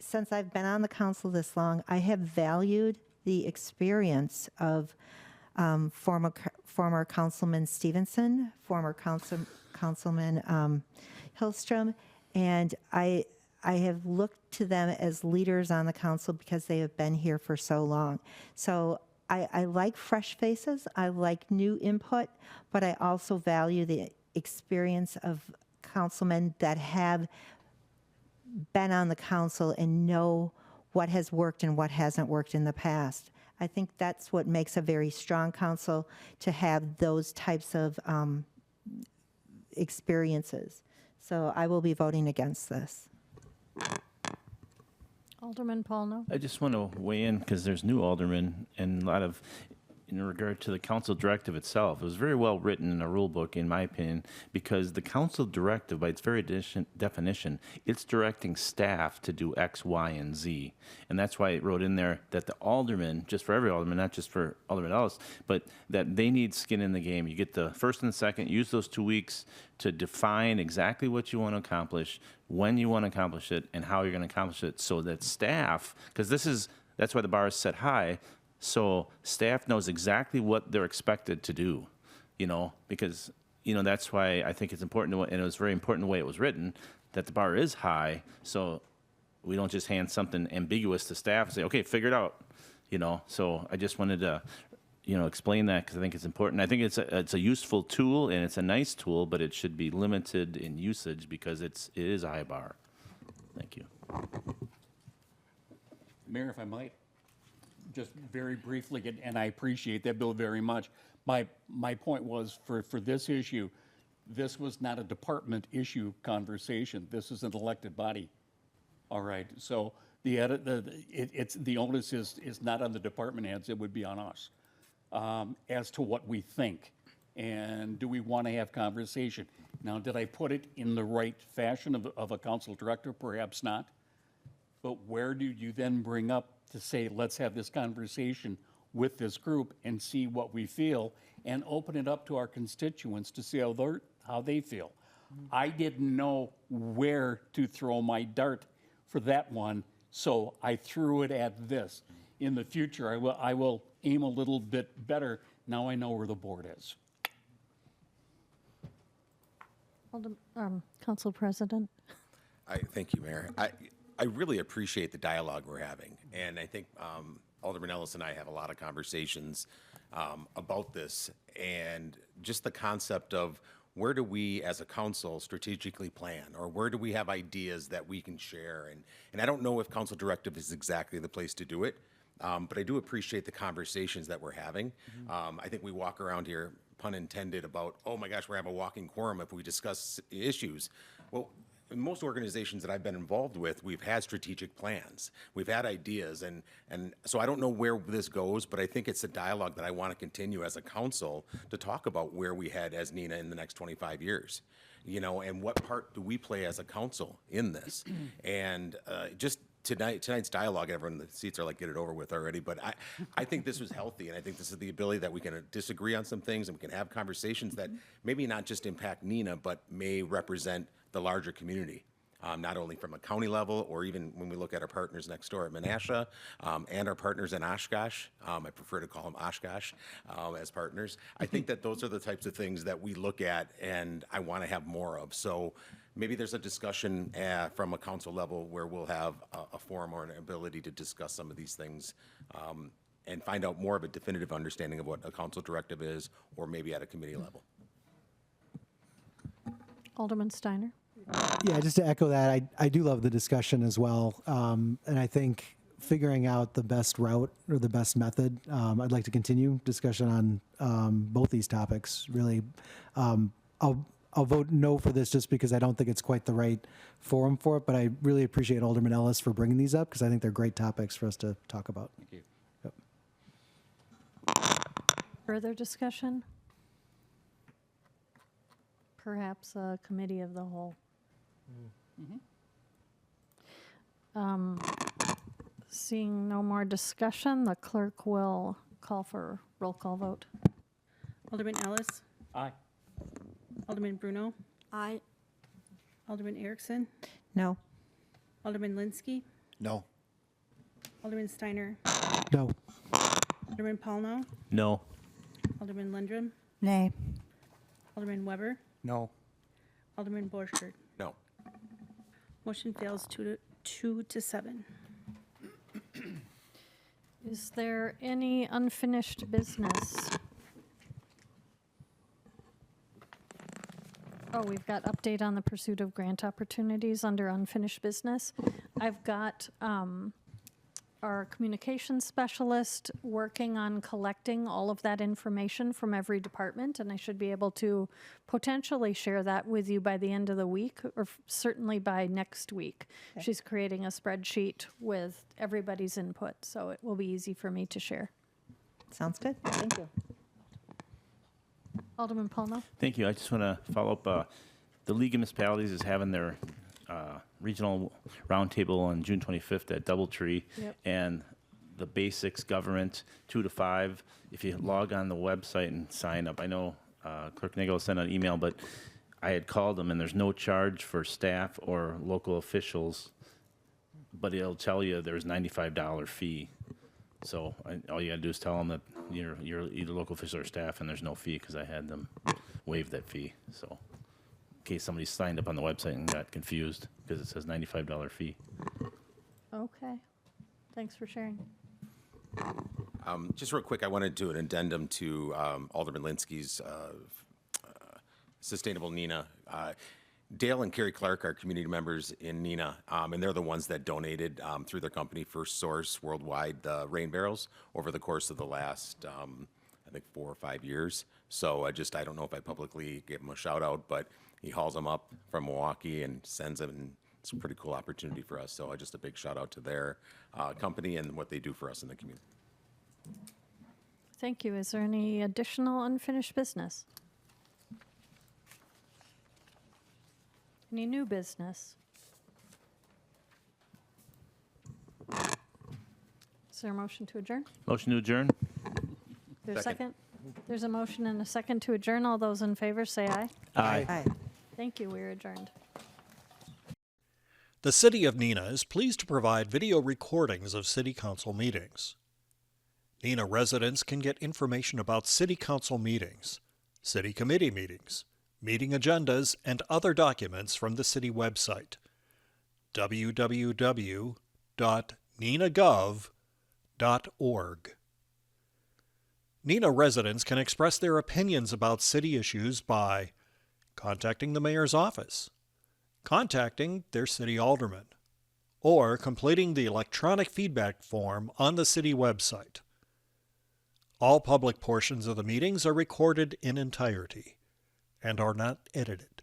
Since I've been on the council this long, I have valued the experience of former Councilman Stevenson, former Councilman Hillstrom, and I have looked to them as leaders on the council because they have been here for so long. So I like fresh faces, I like new input, but I also value the experience of councilmen that have been on the council and know what has worked and what hasn't worked in the past. I think that's what makes a very strong council, to have those types of experiences. So I will be voting against this. Alderman Paulno. I just want to weigh in because there's new aldermen and a lot of, in regard to the council directive itself. It was very well written in a rule book, in my opinion, because the council directive, by its very definition, it's directing staff to do X, Y, and Z. And that's why it wrote in there that the alderman, just for every alderman, not just for Alderman Ellis, but that they need skin in the game. You get the first and second, use those 2 weeks to define exactly what you want to accomplish, when you want to accomplish it, and how you're going to accomplish it, so that staff, because that's why the bar is set high, so staff knows exactly what they're expected to do, because, that's why I think it's important, and it was very important the way it was written, that the bar is high, so we don't just hand something ambiguous to staff and say, okay, figure it out, So I just wanted to, explain that, because I think it's important. I think it's a useful tool, and it's a nice tool, but it should be limited in usage because it is a high bar. Thank you. Mayor, if I might, just very briefly, and I appreciate that bill very much. My point was, for this issue, this was not a department issue conversation. This is an elected body. All right, so the onus is not on the department heads, it would be on us, as to what we think. And do we want to have conversation? Now, did I put it in the right fashion of a council director? Perhaps not. But where do you then bring up to say, let's have this conversation with this group and see what we feel, and open it up to our constituents to see how they feel? I didn't know where to throw my dart for that one, so I threw it at this. In the future, I will aim a little bit better. Now I know where the board is. Council President. Thank you, Mayor. I really appreciate the dialogue we're having, and I think Alderman Ellis and I have a lot of conversations about this, and just the concept of where do we as a council strategically plan, or where do we have ideas that we can share, and I don't know if council directive is exactly the place to do it, but I do appreciate the conversations that we're having. I think we walk around here, pun intended, about, oh my gosh, we're having a walking quorum if we discuss issues. Well, in most organizations that I've been involved with, we've had strategic plans. We've had ideas, and so I don't know where this goes, but I think it's a dialogue that I want to continue as a council to talk about where we head as Neenah in the next 25 years, you know, and what part do we play as a council in this? And just tonight's dialogue, everyone, the seats are like, get it over with already, but I think this was healthy, and I think this is the ability that we can disagree on some things, and we can have conversations that maybe not just impact Neenah, but may represent the larger community, not only from a county level, or even when we look at our partners next door at Menasha, and our partners in Oshkosh. I prefer to call them Oshkosh as partners. I think that those are the types of things that we look at and I want to have more of. So maybe there's a discussion from a council level where we'll have a forum or an ability to discuss some of these things and find out more of a definitive understanding of what a council directive is, or maybe at a committee level. Alderman Steiner. Yeah, just to echo that, I do love the discussion as well. And I think figuring out the best route or the best method, I'd like to continue discussion on both these topics. Really, I'll vote no for this just because I don't think it's quite the right forum for it, but I really appreciate Alderman Ellis for bringing these up because I think they're great topics for us to talk about. Thank you. Yep. Further discussion? Perhaps a committee of the whole. Seeing no more discussion, the clerk will call for roll call vote. Alderman Ellis. Aye. Alderman Bruno. Aye. Alderman Erickson. No. Alderman Linsky. No. Alderman Steiner. No. Alderman Paulno. No. Alderman Lundrum. Nay. Alderman Weber. No. Alderman Borchert. No. Motion fails 2 to 7. Is there any unfinished business? Oh, we've got update on the pursuit of grant opportunities under unfinished business. I've got our communications specialist working on collecting all of that information from every department, and I should be able to potentially share that with you by the end of the week, or certainly by next week. Okay. She's creating a spreadsheet with everybody's input, so it will be easy for me to share. Sounds good. Thank you. Alderman Paulno. Thank you. I just want to follow up. The League of Municipalities is having their regional roundtable on June 25th at Doubletree. Yep. And the basics government 2 to 5. If you log on the website and sign up, I know Clerk Nagel sent an email, but I had called them and there's no charge for staff or local officials, but it'll tell you there's $95 fee. So all you got to do is tell them that you're either local official or staff, and there's no fee because I had them waive that fee. So in case somebody signed up on the website and got confused because it says $95 fee. Okay. Thanks for sharing. Just real quick, I wanted to do an addendum to Alderman Linsky's Sustainable Neenah. Dale and Carrie Clark are community members in Neenah, and they're the ones that donated through their company, First Source Worldwide, the rain barrels over the course of the last, I think, 4 or 5 years. So I don't know if I publicly gave him a shout out, but he hauls them up from Milwaukee and sends them, and it's a pretty cool opportunity for us. So just a big shout out to their company and what they do for us in the community. Thank you. Is there any additional unfinished business? Any new business? Is there a motion to adjourn? Motion to adjourn? There's a second? There's a motion and a second to adjourn. All those in favor say aye. Aye. Aye. Thank Thank you. We're adjourned. The City of Neenah is pleased to provide video recordings of City Council meetings. Neenah residents can get information about City Council meetings, City Committee meetings, meeting agendas, and other documents from the City website, www.neenahgov.org. Neenah residents can express their opinions about city issues by contacting the mayor's office, contacting their city alderman, or completing the electronic feedback form on the city website. All public portions of the meetings are recorded in entirety and are not edited.